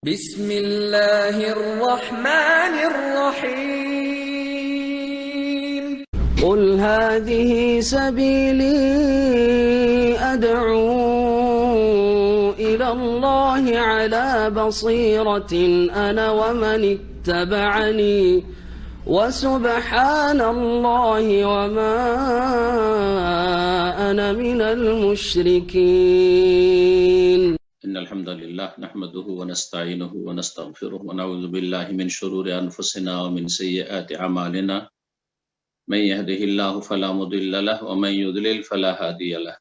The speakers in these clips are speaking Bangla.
بسم الله الرحمن الرحيم قل هذه سبيلي أدعو إلى الله على بصيرة أنا ومن اتبعني وسبحان الله وما أنا من المشركين. إن الحمد لله نحمده ونستعينه ونستغفره ونعوذ بالله من شرور أنفسنا ومن سيئات أعمالنا من يهده الله فلا مضل له ومن يضلل فلا هادي له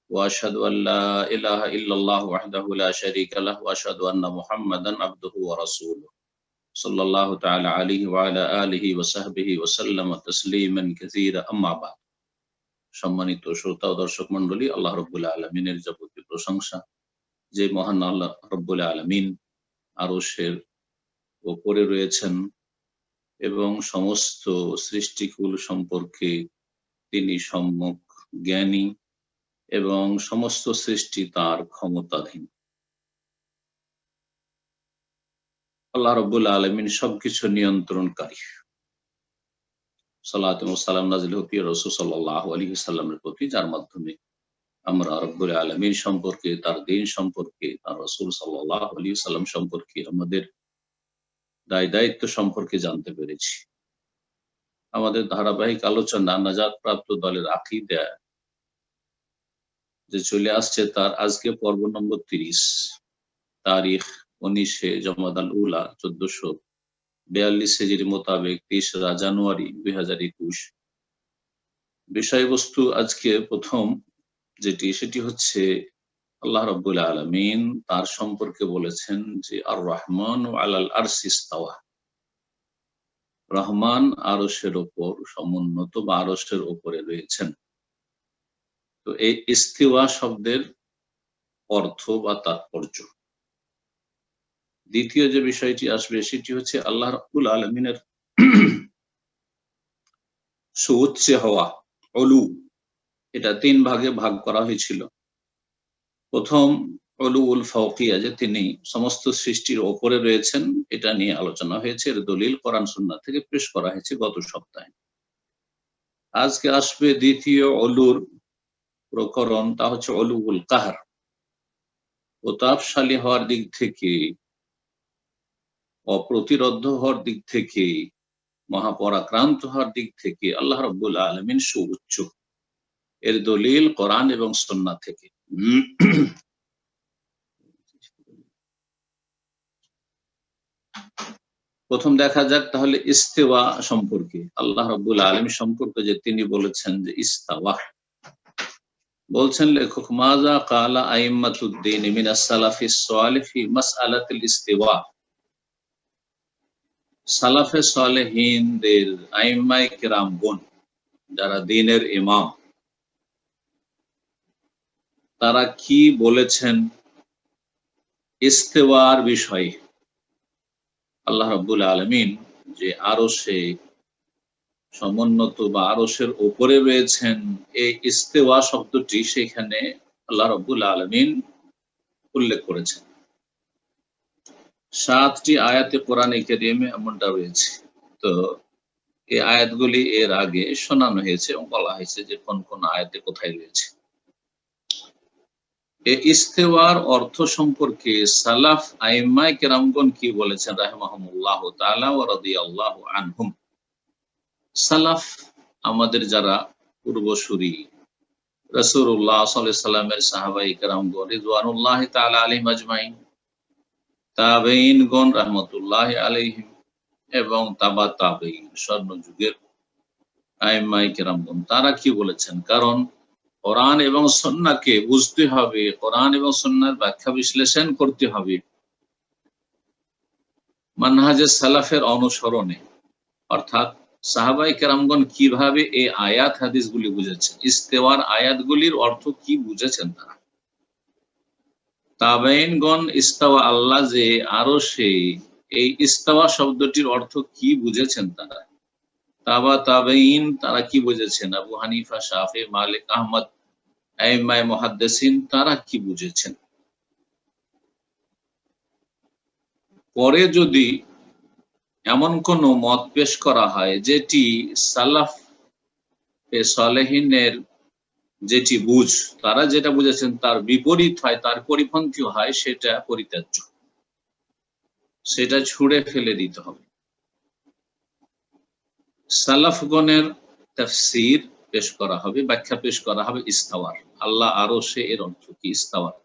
وأشهد أن لا إله إلا الله وحده لا شريك له وأشهد أن محمدا عبده ورسوله صلى الله تعالى عليه وعلى آله وصحبه وسلم تسليما كثيرا أما بعد। সম্মানিত শ্রোতা ও দর্শক মণ্ডলী, আল্লাহ রাব্বুল আলামিনের যাবতীয় প্রশংসা, যে মহান আল্লাহ রাব্বুল আলামিন আরশের উপরে রয়েছেন এবং সমস্ত সৃষ্টিকুল সম্পর্কে তিনি সম্যক জ্ঞানী এবং সমস্ত সৃষ্টি তার ক্ষমতাধীন। আল্লাহ রাব্বুল আলামিন সবকিছু নিয়ন্ত্রণকারী। সালাত ও সালাম নাযিল হোক রাসূল সাল্লাল্লাহু আলাইহি ওয়াসাল্লামের প্রতি, যার মাধ্যমে আমরা রব্বুল আলামিন সম্পর্কে, তার দ্বীন সম্পর্কে, তার রাসূল সাল্লাল্লাহু আলাইহি ওয়াসাল্লাম সম্পর্কে, আমাদের দায়িত্ব সম্পর্কে জানতে পেরেছি। আমাদের ধারাবাহিক আলোচনা নাজাত প্রাপ্ত দলের আকীদা যে চলে আসছে, তার আজকে পর্ব নম্বর 30, তারিখ 19 জমাদাল উলা 1442 হিজরি মোতাবেক 3 জানুয়ারি 2021। বিষয়বস্তু আজকে প্রথম সেটি হচ্ছে আল্লাহ রাব্বুল আলামিন তার সম্পর্কে বলেছেন যে আর রহমান আলাল আরশি ইস্তাওয়া, রহমান আরশের উপর সমুন্নত বা আরশের উপরে রয়েছেন। তো এই ইস্তিওয়া শব্দের অর্থ বা তাৎপর্য। দ্বিতীয় যে বিষয়টি আসবে সেটি হচ্ছে আল্লাহ রাব্বুল আলামিনের সুউচ্চ হওয়া, উলু। এটা 3 ভাগে ভাগ করা হয়েছিল। প্রথম উলুউল ফাওকিয়া, যে তিনি সমস্ত সৃষ্টির ওপরে রয়েছেন, এটা নিয়ে আলোচনা হয়েছে। এর দলিল কোরআন সুন্নাহ থেকে পেশ করা হয়েছে গত সপ্তাহে। আজকে আসবে দ্বিতীয় উলুর প্রকরণ, তা হচ্ছে উলুউল কাহর। প্রতাপশালী হওয়ার দিক থেকে, অপ্রতিরোধ্য হওয়ার দিক থেকে, মহাপরাক্রান্ত হওয়ার দিক থেকে আল্লাহ রাব্বুল আলামিন সুউচ্চ। এর দলিল কোরআন এবং সুন্নাহ থেকে। প্রথম দেখা যাক তাহলে ইস্তেওয়া সম্পর্কে। আল্লাহ রাব্বুল আলামিন সম্পর্কে যে তিনি বলেছেন যে ইস্তাওয়া, বলছেন লেখক, মাজা কালা আইম্মাতুদ্দিন মিনাস সালাফিস সালিহ ফি মাসআলাতিল ইস্তিওয়া। সালাফে সালেহিনদের আইম্মায়ে কিরামগণ, যারা দ্বীনের ইমাম, তারা কি বলেছেন ইস্তেওয়ার বিষয়ে। আল্লাহ রাব্বুল আলামিন যে আরশে সমুন্নত বা আরশের উপরে রয়েছেন, এই ইস্তেওয়া শব্দটি সেখানে আল্লাহ রাব্বুল আলামিন উল্লেখ করেছেন। 7টি আয়াতে কোরআনে কারীমে এমনটা রয়েছে। তো এই আয়াতগুলি এর আগে শোনানো হয়েছে এবং বলা হয়েছে যে কোন কোন আয়াতে কোথায় রয়েছে। এই ইস্তেওয়ার অর্থ সম্পর্কে সালাফ আইম্মায়ে কেরামগণ কি বলেছেন রাহিমাহুমুল্লাহু তাআলা ওয়া রাদিয়াল্লাহু আনহুম। সালাফ আমাদের যারা পূর্বসূরি, রাসূলুল্লাহ সাল্লাল্লাহু আলাইহি ওয়াসাল্লামের সাহাবায়ে কেরামগণ রিদওয়ানুল্লাহি তাআলা আলাইহিম আজমাইন, তাবেঈনগণ রাহমাতুল্লাহি আলাইহিম এবং তাবা তাবেঈন, স্বর্ণযুগের আইম্মায়ে কেরামগণ, তারা কি বলেছেন। কারণ কোরআন এবং সুন্নাহকে বুঝতে হবে, কোরআন এবং সুন্নাহর ব্যাখ্যা বিশ্লেষণ করতে হবে মানহাজে সালাফের অনুসরণে। অর্থাৎ সাহাবায়ে কেরামগণ কিভাবে এই আয়াত হাদিসগুলি বুঝেছেন, ইস্তেওয়ার আয়াতগুলির অর্থ কি বুঝেছেন তারা। তাবেঈনগণ ইস্তাওয়া, আল্লাহ যে আরশে, এই ইস্তাওয়া শব্দটির অর্থ কি বুঝেছেন তারা। তাবা তাবেঈন তারা কি বুঝেছেন, আবু হানিফা, শাফি, মালিক, আহমদ, আইম্মায়ে মুহাদ্দিসিন তারা কি বুঝেছেন। পরে যদি এমন কোন মত পেশ করা হয় যেটি সালাফ সালেহিনের যেটি বুঝ, তারা যেটা বুঝেছেন তার বিপরীত হয়, তার পরিপন্থী হয়, সেটা পরিত্যাজ্য, সেটা ছুঁড়ে ফেলে দিতে হবে। সালাফগণের তাফসীর পেশ করা হবে, ব্যাখ্যা পেশ করা হবে ইস্তাওয়ার। আল্লাহ আরশে এর অর্থ কি? ইস্তাওয়ার।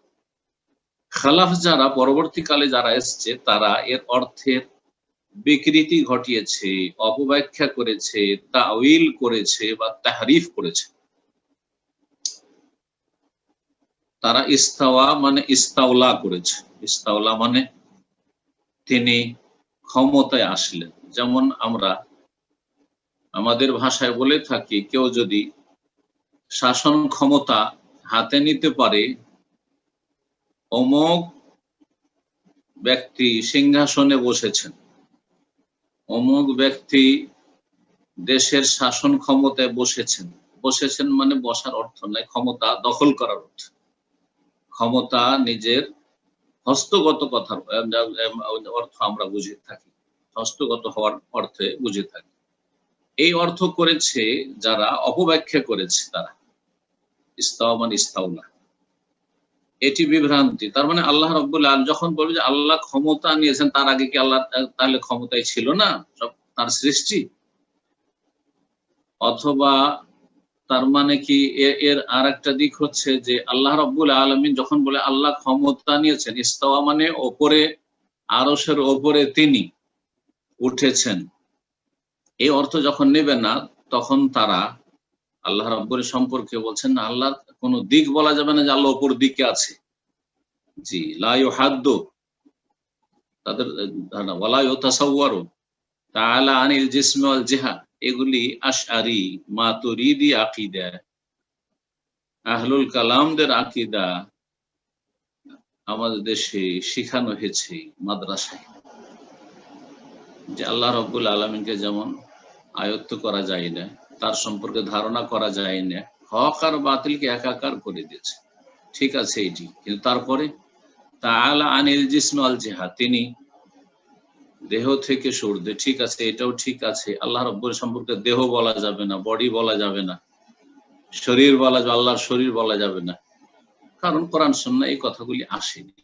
খালাফ যারা পরবর্তীকালে যারা এসছে তারা এর অর্থের বিকৃতি ঘটিয়েছে, অপব্যাখ্যা করেছে, তাউইল করেছে বা তাহরিফ করেছে। তারা ইস্তাওয়া মানে ইস্তাওলা করেছে। ইস্তাওলা মানে তিনি ক্ষমতায় আসলেন। যেমন আমরা আমাদের ভাষায় বলে থাকি, কেউ যদি শাসন ক্ষমতা হাতে নিতে পারে, অমুক ব্যক্তি সিংহাসনে বসেছেন, অমুক ব্যক্তি দেশের শাসন ক্ষমতায় বসেছেন। বসেছেন মানে বসার অর্থ নয়, ক্ষমতা দখল করার অর্থ। ক্ষমতা নিজের হস্তগত কথার অর্থ আমরা বুঝে থাকি, হস্তগত হওয়ার অর্থে বুঝে থাকি। এই অর্থ করেছে যারা অপব্যাখ্যা করেছে, তারা ইস্তাওয়া মানে ইস্তাওলা, এটি বিভ্রান্তি। তার মানে আল্লাহ রাব্বুল আলামিন যখন বলবে যে আল্লাহ ক্ষমতা নিয়েছেন, তার আগে কি আল্লাহ তাহলে ক্ষমতায় ছিল না? সব তার সৃষ্টি। অথবা তার মানে কি এর আর একটা দিক হচ্ছে যে আল্লাহ রাব্বুল আলামিন যখন বলে আল্লাহ ক্ষমতা নিয়েছেন, ইস্তাওয়া মানে ওপরে, আরশের ওপরে তিনি উঠেছেন, এই অর্থ যখন নেবে না, তখন তারা আল্লাহ রাব্বুল সম্পর্কে বলছেন না, আল্লাহর কোন দিক বলা যাবে না যে আল্লাহ ওপর দিকে আছে। জি, লা ইউহাদ্দু, তাদের ধারণা ওয়ালা ইউতাসাওয়ারু তাআলা আনিল জিসমি ওয়াল জিহা, এগুলি আশআরি মাতুরিদি আকীদা, আহলুল কালামদের আকীদা আমাদের দেশে শেখানো হয়েছে মাদ্রাসায়, যে আল্লাহ রাব্বুল আলামিনকে যেমন আয়ত্ত করা যায় না, তার সম্পর্কে ধারণা করা যায় না, হক আর বাতিলকে একাকার করে দিয়েছে। ঠিক আছে এটি, কিন্তু তারপরে তাআলা আনিল জিসমি ওয়াল জিহা, তিনি দেহ থেকে সূর্যে, ঠিক আছে, এটাও ঠিক আছে। আল্লাহ রাব্বুল সম্পর্কে দেহ বলা যাবে না, বডি বলা যাবে না, শরীর বলা যাবে, আল্লাহর শরীর বলা যাবে না, কারণ কোরআন সুন্নাহ এই কথাগুলি আসেনি।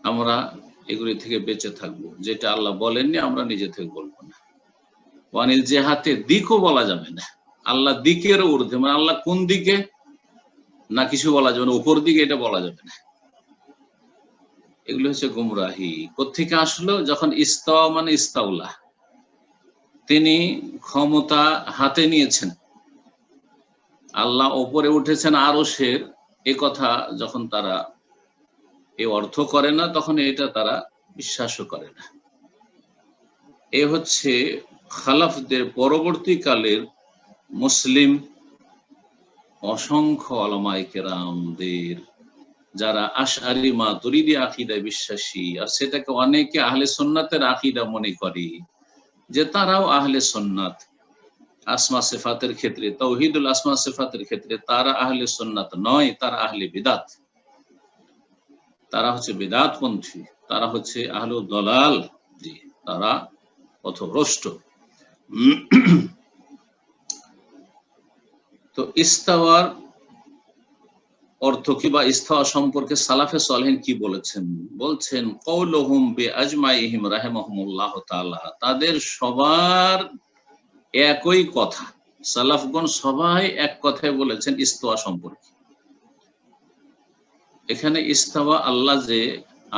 আমরা এগুলি থেকে বেঁচে থাকবো, যেটা আল্লাহ বলেননি আমরা নিজে থেকে বলবো না। ওয়ানিল জিহাতে, দিকও বলা যাবে না, আল্লাহ দিকের ঊর্ধ্বে, মানে আল্লাহ কোন দিকে না কিছু বলা যাবে না, উপর দিকে এটা বলা যাবে না। এগুলো হচ্ছে গুমরাহি। কোত্থেকে আসলো? যখন ইস্তাওয়া মানে ইস্তাউলা, তিনি ক্ষমতা হাতে নিয়েছেন, আল্লাহ ওপরে উঠেছেন আরশের, এ কথা যখন তারা এ অর্থ করে না, তখন এটা তারা বিশ্বাসও করে না। এ হচ্ছে খালাফদের পরবর্তীকালের মুসলিম অসংখ্য উলামায়ে কেরামদের, যারা আশআরি মাতুরিদি আকীদায় বিশ্বাসী, আর সেটাকে অনেকে আহলে সুন্নাতের আকীদা মনে করে, যে তারাও আহলে সুন্নাত। আসমা সিফাতের ক্ষেত্রে, তাওহীদুল আসমা সিফাতের ক্ষেত্রে তারা আহলে সুন্নাত নয়, তারা আহলে বিদআত, তারা হচ্ছে বিদআতপন্থী, তারা হচ্ছে আহলুদ দালাল, জি, তারা পথভ্রষ্ট। তো ইস্তাওয়ার অর্থ কি বা ইস্তাওয়া সম্পর্কে সালাফে সালেহিন কি বলেছেন? বলছেন কওলুহুম বিআজমাইহিম রাহিমাহুমুল্লাহ তাআলা, তাদের সবার একই কথা, সালাফগণ সবাই এক কথায় বলেছেন ইস্তাওয়া সম্পর্কে। এখানে ইস্তাওয়া, আল্লাহ যে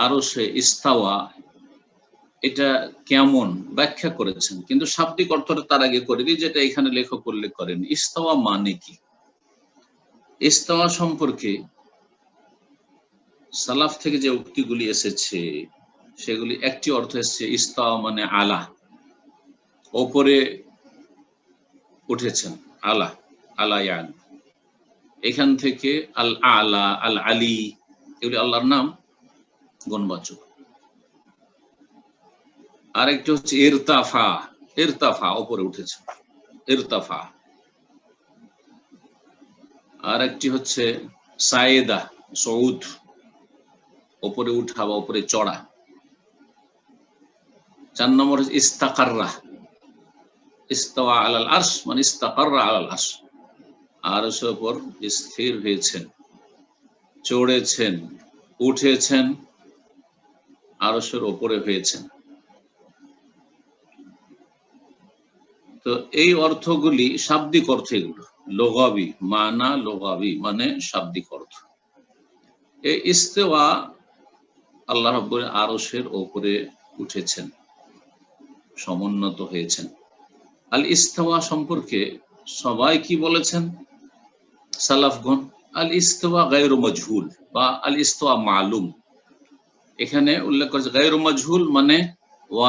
আরশে ইস্তাওয়া, এটা কেমন ব্যাখ্যা করেছেন, কিন্তু শাব্দিক অর্থটা তার আগে করে দিই, যেটা এখানে লেখক উল্লেখ করেন। ইস্তাওয়া মানে কি? ইস্তাওয়া সম্পর্কে সালাফ থেকে যে উক্তিগুলি এসেছে, সেগুলি একটি অর্থ এসেছে ইস্তাওয়া মানে আলা, ওপরে উঠেছেন, আলা আলায়ান, এখান থেকে আল আলা, আল আলী, এগুলি আল্লাহর নাম, গুণবাচক। আরেকটি হচ্ছে ইরতাফা, ইরতাফা ওপরে উঠেছে, ইরতাফা। আর একটি হচ্ছে সায়েদা, সউদ, ওপরে উঠা বা ওপরে চড়া। 4 নম্বর হচ্ছে ইস্তাকাররা, ইস্তাওয়া আলাল আরশ মানে ইস্তাকাররা আলাল আরশ, আরশের উপর স্থির হয়েছেন, চড়েছেন, উঠেছেন, আরশের উপরে হয়েছেন। তো এই অর্থগুলি শাব্দিক অর্থ, এগুলো লগাবি মানা, লগাবি মানে শাব্দিক অর্থ। এই ইস্তেওয়া আল্লাহ রাব্বুল আরশের উপরে উঠেছেন, সমুন্নত হয়েছেন। আল ইস্তেওয়া সম্পর্কে সবাই কি বলেছেন সালাফগণ? আল ইস্তেওয়া গায়রু মাজহুল বা আল ইস্তেওয়া মালুম। এখানে উল্লেখ করেছে গায়রু মাজহুল মানে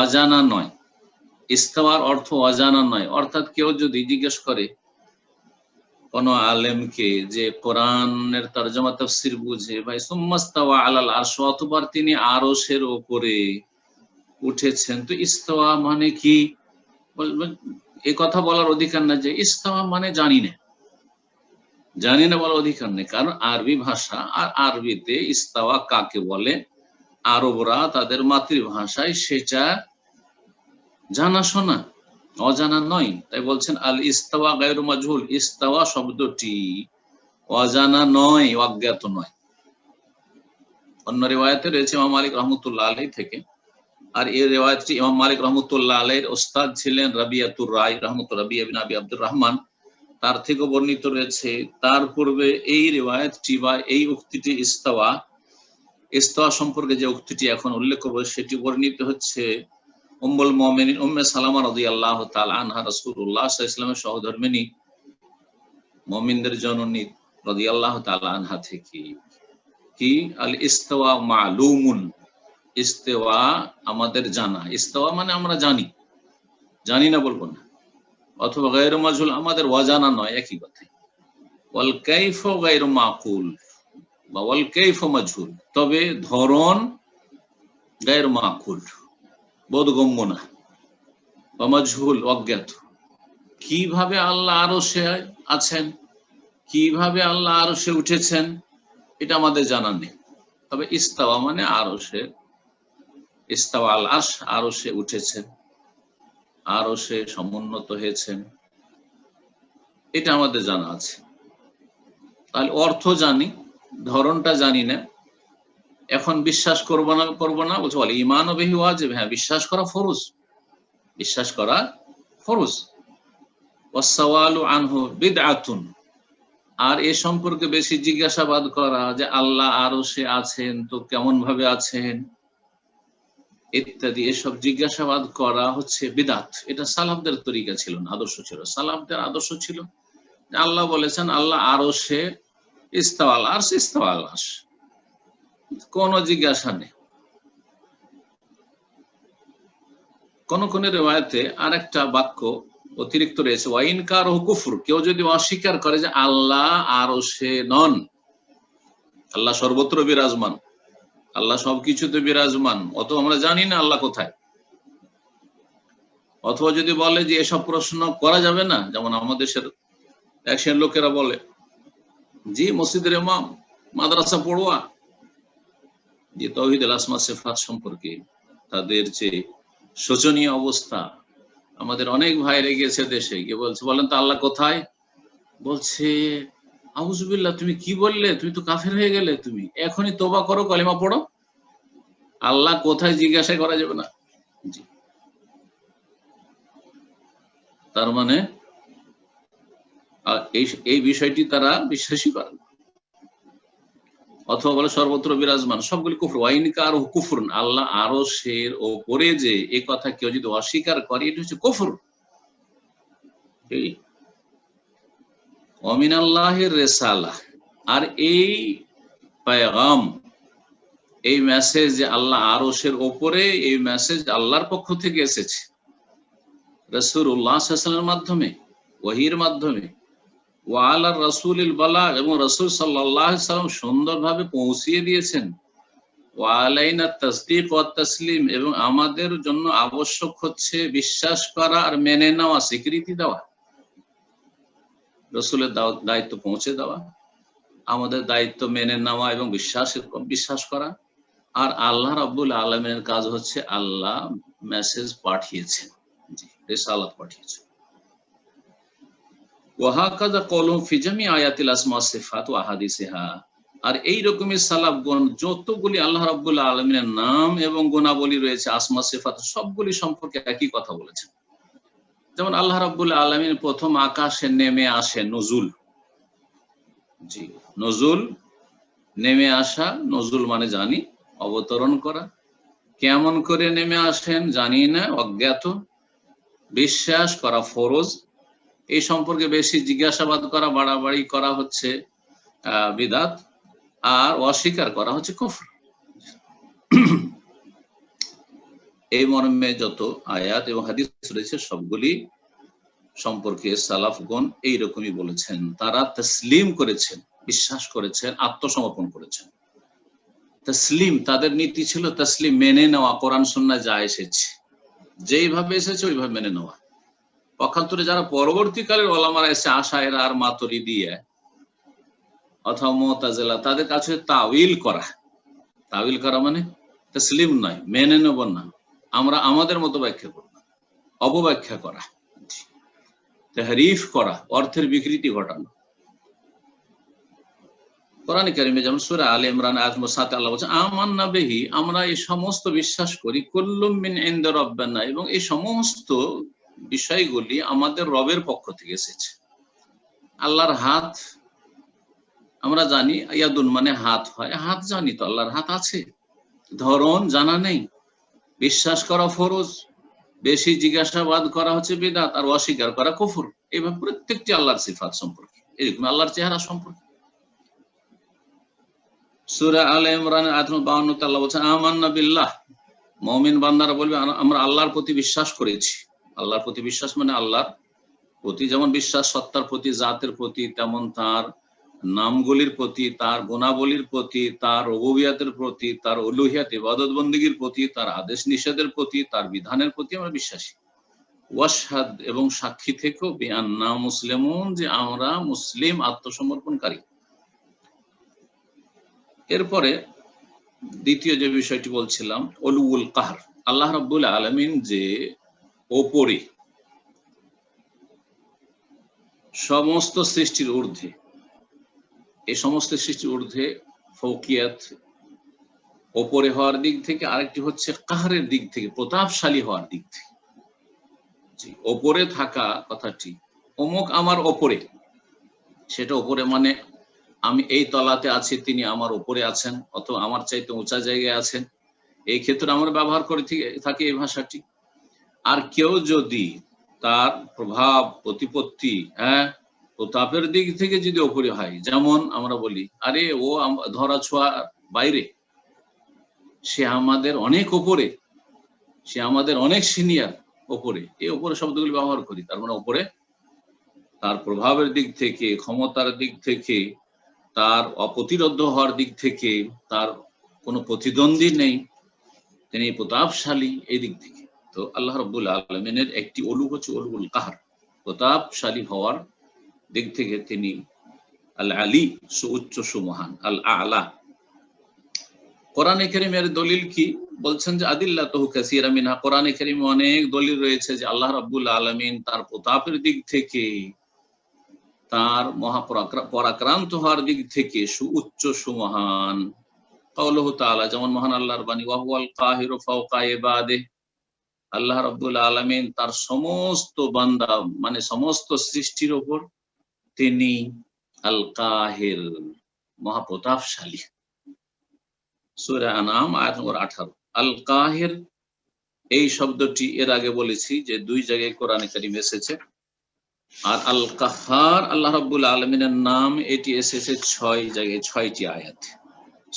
অজানা নয়, ইস্তেওয়ার অর্থ অজানা নয়। অর্থাৎ কেউ যদি জিজ্ঞেস করে কোন আলেমকে যে কোরআনের তরজমা তাফসীর বুঝে, ভাই সুম্মাস্তাওয়া আলাল আরশ, অতঃপর তিনি আরশের উপরে উঠেছেন, তো ইস্তেওয়া মানে কি? বলবেন এই কথা বলার অধিকার না যে ইস্তেওয়া মানে জানি না, জানি না বলার অধিকার নেই। কারণ আরবি ভাষা, আর আরবিতে ইস্তেওয়া কাকে বলে আরবরা তাদের মাতৃভাষায় সেটা জানাশোনা, অজানা নয়। তাই বলছেন আল ইস্তেওয়া গায়রু মাজহুল, ইস্তেওয়া শব্দটি অজানা নয়, অজ্ঞাত নয়। অন্য রিওয়ায়াতে রয়েছে ইমাম মালিক রহমতুল্লাহ আলাইহি থেকে, আর এই রিওয়ায়াতটি ইমাম মালিক রহমতুল্লাহ আলাইহির ওস্তাদ ছিলেন রাবিয়াতুর রায় রাবিয়া বিন আবি আব্দুর রহমান, তার থেকে বর্ণিত রয়েছে। তার পূর্বে এই রিওয়ায়াতটি বা এই উক্তিটি ইস্তেওয়া সম্পর্কে যে উক্তিটি এখন উল্লেখ করব সেটি বর্ণিত হচ্ছে উম্মুল মুমিনিন উম্মে সালামা রাদিয়াল্লাহু তাআলা আনহা, রাসূলুল্লাহ সাল্লাল্লাহু আলাইহি ওয়াসাল্লামের সহধর্মিণী, মুমিনদের জননী রাদিয়াল্লাহু তাআলা আনহা থেকে। কি আল ইস্তেওয়া মালুমুন, ইস্তেওয়া আমাদের জানা। ইস্তেওয়া মানে আমরা জানি, জানি না বলবো না। অথবা গায়রু মাজহুল আমাদের অজানা নয়, একই কথা। ওয়াল কাইফু গায়রু মাকুল বা ওয়াল কাইফু মাজহুল, তবে ধরন গায়রু মাকুল, বোধগম্য না, বা মাজহুল অজ্ঞাত। কিভাবে আল্লাহ আরশে আছেন, কিভাবে আল্লাহ আরশে উঠেছেন, এটা আমাদের জানা নেই। তবে ইস্তাওয়া মানে আরশে, ইস্তাওয়া আল আরশ, আরশে উঠেছেন, আরশে সমুন্নত হয়েছেন, এটা আমাদের জানা আছে। তাহলে অর্থ জানি, ধরনটা জানি না। এখন বিশ্বাস করবো না বলছে বলে ঈমান বিহি ওয়াজিব, হ্যাঁ বিশ্বাস করা ফরজ, বিশ্বাস করা ফরজ। ওয়াসসাওয়ালু আনহু বিদআতুন, আর এ সম্পর্কে বেশি জিজ্ঞাসাবাদ করা যে আল্লাহ আরশে আছেন তো কেমন ভাবে আছেন ইত্যাদি, এসব জিজ্ঞাসাবাদ করা হচ্ছে বিদআত। এটা সালাফদের তরিকা ছিল না, আদর্শ ছিল। সালাফদের আদর্শ ছিল আল্লাহ বলেছেন আল্লাহ আরশে ইস্তাওয়া আল আরশ, ইস্তাওয়া আল আরশ, কোন জিজ্ঞাসা নেই। কোন কোন রিওয়ায়াতে আরেকটা বাক্য অতিরিক্ত রয়েছে, ওয়া ইনকারুহু কুফর, কেউ যদি অস্বীকার করে যে আল্লাহ আরশে নন, আল্লাহ সর্বত্র বিরাজমান, আল্লাহ সবকিছুতে বিরাজমান, অথবা আমরা জানি না আল্লাহ কোথায়, অথবা যদি বলে যে এসব প্রশ্ন করা যাবে না, যেমন আমাদের দেশের এক শ্রেণীর লোকেরা বলে জি মসজিদের ইমাম, মাদ্রাসা পড়ুয়া, যে তাওহীদুল আসমা সিফাত সম্পর্কে তাদের যে শোচনীয় অবস্থা। আমাদের অনেক ভাইরে গেছে দেশে গিয়ে বলছে, বলেন তো আল্লাহ কোথায়? বলছে আউযুবিল্লাহ, তুমি কি বললে, তুমি তো কাফের হয়ে গেলে, তুমি এখনই তওবা করো, কালিমা পড়ো, আল্লাহ কোথায় জিজ্ঞাসা করা যাবে না। জি, তার মানে এই বিষয়টি তারা বিশ্বাসই করে না। অথবা বলে সর্বত্র বিরাজমান, সবগুলি কুফর। ওয়া ইনকারুহু কুফরুন, আল্লাহ আরশের ওপরে যে এই কথা কেউ যদি অস্বীকার করে এটা হচ্ছে কুফর। ওয়া মিনাল্লাহির রিসালাহ, আর এই পেগাম, এই মেসেজ যে আল্লাহ আরশের ওপরে, এই মেসেজ আল্লাহর পক্ষ থেকে এসেছে রাসূলুল্লাহ সাল্লাল্লাহু আলাইহি ওয়াসাল্লামের মাধ্যমে, ওহীর মাধ্যমে। ওয়া আলার রাসূলিল বালাগ, এবং রাসূল সাল্লাল্লাহু আলাইহি ওয়াসাল্লাম সুন্দরভাবে পৌঁছিয়ে দিয়েছেন। ওয়া আলাইনা তাসদীক ওয়া তাসলিম, এবং আমাদের জন্য আবশ্যক হচ্ছে বিশ্বাস করা আর মেনে নেওয়া, স্বীকৃতি দেওয়া। রাসূলের দায়িত্ব পৌঁছে দেওয়া, আমাদের দায়িত্ব মেনে নেওয়া এবং বিশ্বাস করা। আর আল্লাহ রাব্বুল আলামিনের কাজ হচ্ছে আল্লাহ মেসেজ পাঠিয়েছেন, জি, রিসালাত পাঠিয়েছেন। ওয়াহাকাযা কওলুহুম ফি জামি আয়াতিল আসমা ওয়াস সিফাত ওয়া আহাদিসিহা। আর এই রকমের সালাফগণ যতগুলি আল্লাহ রাব্বুল আলামিনের নাম এবং গুণাবলী রয়েছে, আসমা সিফাত সবগুলি সম্পর্কে একই কথা বলেছেন। যেমন আল্লাহ রাব্বুল আলামিন প্রথম আকাশে নেমে আসেন, নুজুল, জি, নজুল, নেমে আসা। নজুল মানে জানি, অবতরণ করা। কেমন করে নেমে আসেন জানি না, অজ্ঞাত। বিশ্বাস করা ফরজ। এই সম্পর্কে বেশি জিজ্ঞাসাবাদ করা, বাড়াবাড়ি করা হচ্ছে বিদআত, আর অস্বীকার করা হচ্ছে কুফর। এই মর্মে যত আয়াত এবং হাদিস রয়েছে সবগুলি সম্পর্কে সালাফগণ এইরকমই বলেছেন। তারা তসলিম করেছেন, বিশ্বাস করেছেন, আত্মসমর্পণ করেছেন। তসলিম, তাদের নীতি ছিল তসলিম, মেনে নেওয়া, কোরআন সুন্নাহ যা এসেছে যেইভাবে এসেছে ওইভাবে মেনে নেওয়া। পক্ষান্তরে যারা পরবর্তীকালের ওলামারা এসে আশায়েরা আর মাতুরিদিয়া অথবা মুতাজিলা, তাদের কাছে তাউইল করা। তাউইল করা মানে তসলিম নয়, মেনে নেব না, আমরা আমাদের মতো ব্যাখ্যা করব, অপব্যাখ্যা করা, তাহরিফ করা, অর্থের বিকৃতি ঘটানো। কোরআন কারিমে যেমন সূরা আলে ইমরান আয়াত নম্বর 7 আল্লাহ বলেছেন আমান্না বিহি, আমরা এই সমস্ত বিশ্বাস করি, কুল্লুম মিন ইনদি রাব্বিনা, এবং এই সমস্ত বিষয়গুলি আমাদের রবের পক্ষ থেকে এসেছে। আল্লাহর হাত আমরা জানি, ইয়াদুন মানে হাত হয়, হাত জানি তো আল্লাহর হাত আছে, ধরন জানা নেই। বিশ্বাস করা ফরজ, বেশি জিজ্ঞাসাবাদ করা হচ্ছে বিদআত, আর অস্বীকার করা কুফর। এইভাবে প্রত্যেকটি আল্লাহর সিফাত সম্পর্কে, এরকম আল্লাহর চেহারা সম্পর্কে। সূরা আলে ইমরান আয়াত নম্বর 52 তে আল্লাহ বলেছেন আমান্না বিল্লাহ, মুমিন বান্দারা বলবে আমরা আল্লাহর প্রতি বিশ্বাস করেছি। আল্লাহর প্রতি বিশ্বাস মানে আল্লাহর প্রতি যেমন বিশ্বাস, সত্তার প্রতি, জাতের প্রতি, তেমন তার নামগুলির প্রতি, তার গুণাবলীর প্রতি, তার রুবুবিয়াতের প্রতি, তার উলুহিয়াত ইবাদত বন্দেগীর প্রতি, তার আদেশ নিষেধের প্রতি, তার বিধানের প্রতি আমরা বিশ্বাসী। ওয়াশহাদ, এবং সাক্ষী থেকেও বিআন্না মুসলিমুন, যে আমরা মুসলিম, আত্মসমর্পণকারী। এরপরে দ্বিতীয় যে বিষয়টি বলছিলাম, উলুউল কাহর, আল্লাহ রাব্বুল আলামিন যে ওপরে, সমস্ত সৃষ্টির ঊর্ধ্বে, এই সমস্ত সৃষ্টির ঊর্ধ্বে ফৌকিয়াত, ওপরে হওয়ার দিক থেকে, আরেকটি হচ্ছে কাহরের দিক থেকে, প্রতাপশালী হওয়ার দিক থেকে। জি, ওপরে থাকা কথাটি, অমুক আমার ওপরে, সেটা ওপরে মানে আমি এই তলাতে আছি, তিনি আমার উপরে আছেন, অথবা আমার চাইতে উঁচা জায়গায় আছেন। এই ক্ষেত্রে আমরা ব্যবহার করে থাকি এই ভাষাটি। আর কেউ যদি তার প্রভাব, প্রতিপত্তি, প্রতাপের দিক থেকে যদি ওপরে হয়, যেমন আমরা বলি আরে ও ধরা ছোঁয়া বাইরে, সে আমাদের অনেক ওপরে, সে আমাদের অনেক সিনিয়র, ওপরে, এই ওপরে শব্দগুলি ব্যবহার করি। তার মানে ওপরে তার প্রভাবের দিক থেকে, ক্ষমতার দিক থেকে, তার অপ্রতিরোধ্য হওয়ার দিক থেকে, তার কোনো প্রতিদ্বন্দ্বী নেই, তিনি প্রতাপশালী, এই দিক থেকে। তো আল্লাহ রাব্বুল আলামিনের একটি উলু হচ্ছে উলুল কাহর, প্রতাপশালী হওয়ার দিক থেকে তিনি আল আলী, সুউচ্চ সুমহান, আল আলা। কোরআনে কারীমের দলিল কি বলছেন যে আদিল্লাতুহু কাসীরা মিনহা, কোরআনে কারীমে অনেক দলিল রয়েছে যে আল্লাহ রাব্বুল আলামিন তার প্রতাপের দিক থেকে, তার মহাপরাক্রান্ত হওয়ার দিক থেকে সুউচ্চ সুমহান। কাউলুহু তাআলা, যেমন মহান আল্লাহর বাণী, ওয়া হুয়াল কাহিরু ফাওকা ইবাদিহি, আল্লাহ রাব্বুল আলামিন তার সমস্ত বান্দা মানে সমস্ত সৃষ্টির উপর তিনি আল কাহির, মহাপ্রতাপশালী। সূরা আনআম আয়াত নম্বর 18। আল কাহির এই শব্দটি এর আগে বলেছি যে 2 জায়গায় কোরআনে কারীমে এসেছে। আর আল কাহ্হার আল্লাহ রাব্বুল আলামিনের নাম, এটি এসেছে 6 জায়গায়, 6টি আয়াত।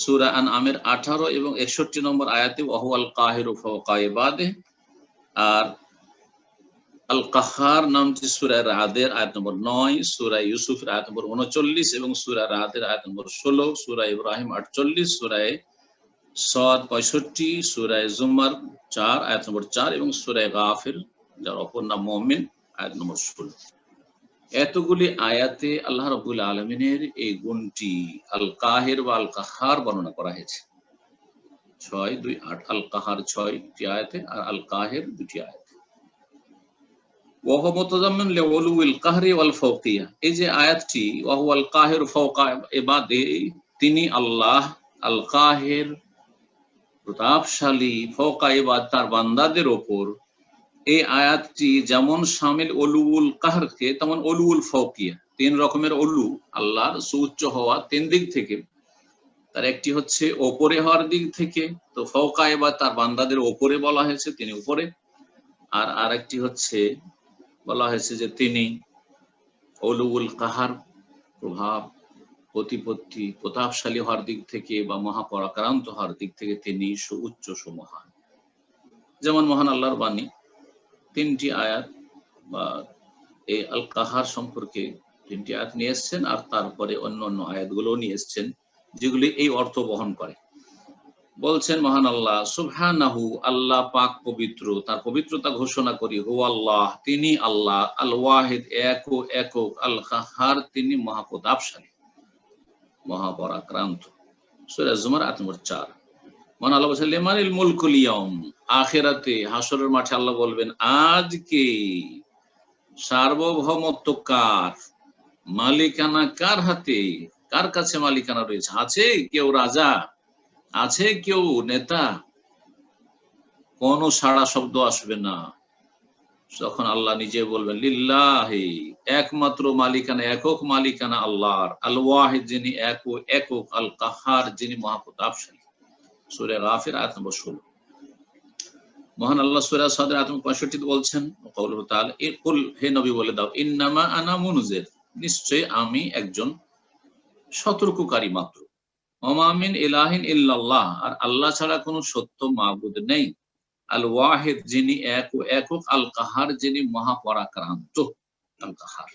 সূরা আনআমের 18 এবং 61 নম্বর আয়াতে ওয়া হুয়াল কাহিরু ফাওকা ইবাদিহি। আর আল কাহ্হার নামটি সূরা রাদের আয়াত নম্বর 9, সূরা ইউসুফের আয়াত নম্বর 39 এবং সূরা রাদের আয়াত নম্বর 16, সূরা ইব্রাহিম 48, সূরা সাদ 65, সূরা জুমার 4 আয়াত নম্বর 4 এবং সূরা গাফির, যার অপর নাম মুমিন, আয়াত নম্বর 16। এতগুলি আয়াতে আল্লাহ রাব্বুল আলামিনের এই গুণটি আল কাহির বা আল কাহ্হার বর্ণনা করা হয়েছে। 6, 2, 8, আল কাহার 6টি আয়াতে আর আল কাহির 2টি আয়াতে। ওয়া হুয়া মুতাযাম্মিন লিউলুল কাহরি ওয়াল ফাওকিয়া, এই যে আয়াতটি ওয়া হুয়াল কাহির ফাওকা ইবাদি, তিনি আল্লাহ আল কাহির প্রতাপশালী, ফাওকা ইবাদ তার বান্দাদের উপর। এই আয়াতটি যেমন শামিল উলুল কাহরকে, তেমন উলুল ফাওকিয়া, 3 রকমের উলু, আল্লাহর সুউচ্চ হওয়া 3 দিক থেকে। তার একটি হচ্ছে ওপরে হওয়ার দিক থেকে, তো ফাওকা ইবাদ তার বান্দাদের ওপরে বলা হয়েছে, তিনি উপরে। আর আরেকটি হচ্ছে বলা হয়েছে যে তিনি উলুল কাহার, প্রভাব প্রতিপত্তি প্রতাপশালী হওয়ার দিক থেকে বা মহাপরাক্রান্ত হওয়ার দিক থেকে তিনি সুউচ্চ সুমহান। যেমন মহান আল্লাহর বাণী 3টি আয়াত বা এই আল কাহার সম্পর্কে 3টি আয়াত নিয়ে এসছেন, আর তারপরে অন্য অন্য আয়াতগুলো নিয়ে এসছেন যেগুলি এই অর্থ বহন করে। বলছেন মহান আল্লাহ সুবহানাহু, আল্লাহ পাক পবিত্র, তার পবিত্রতা ঘোষণা করি। হু আল্লাহ, তিনি আল্লাহ, আল ওয়াহিদ একক, আল কাহার তিনি মহাপ্রতাপশালী মহাপরাক্রান্ত। সূরা জুমার আয়াত নম্বর 4। মহান আল্লাহ বলছেন লিমানিল মুলকুল ইয়াউম, আখিরাতে হাসরের মাঠে আল্লাহ বলবেন আজকে সার্বভৌমত্ব কার, মালিকানা কার হাতে, কার কাছে মালিকানা রয়েছে? আছে কেউ রাজা, আছে কেউ নেতা? কোন সাড়া শব্দ আসবে না। যখন আল্লাহ নিজে বলবেন লিল্লাহি, একমাত্র মালিকানা, একক মালিকানা আল্লাহর, আল ওয়াহিদ যিনি একক, আল কাহার যিনি মহাপ্রতাপশালী। সূরা গাফির আয়াত নম্বর 16। মহান আল্লাহ সূরা সাদ আয়াত নম্বর 65 বলছেন কওলুহু তাআলা, কুল, হে নবী বলে দাও, ইন্নামা আনা মুনজির, নিশ্চয় আমি একজন সতর্ককারী মাত্র। ওমা মিন ইলাহিন ইল্লাল্লাহ, আর আল্লাহ ছাড়া কোনো সত্য মাবুদ নেই। আল ওয়াহিদ যিনি একক, আল কাহার যিনি মহাপরাক্রান্ত, আল কাহার।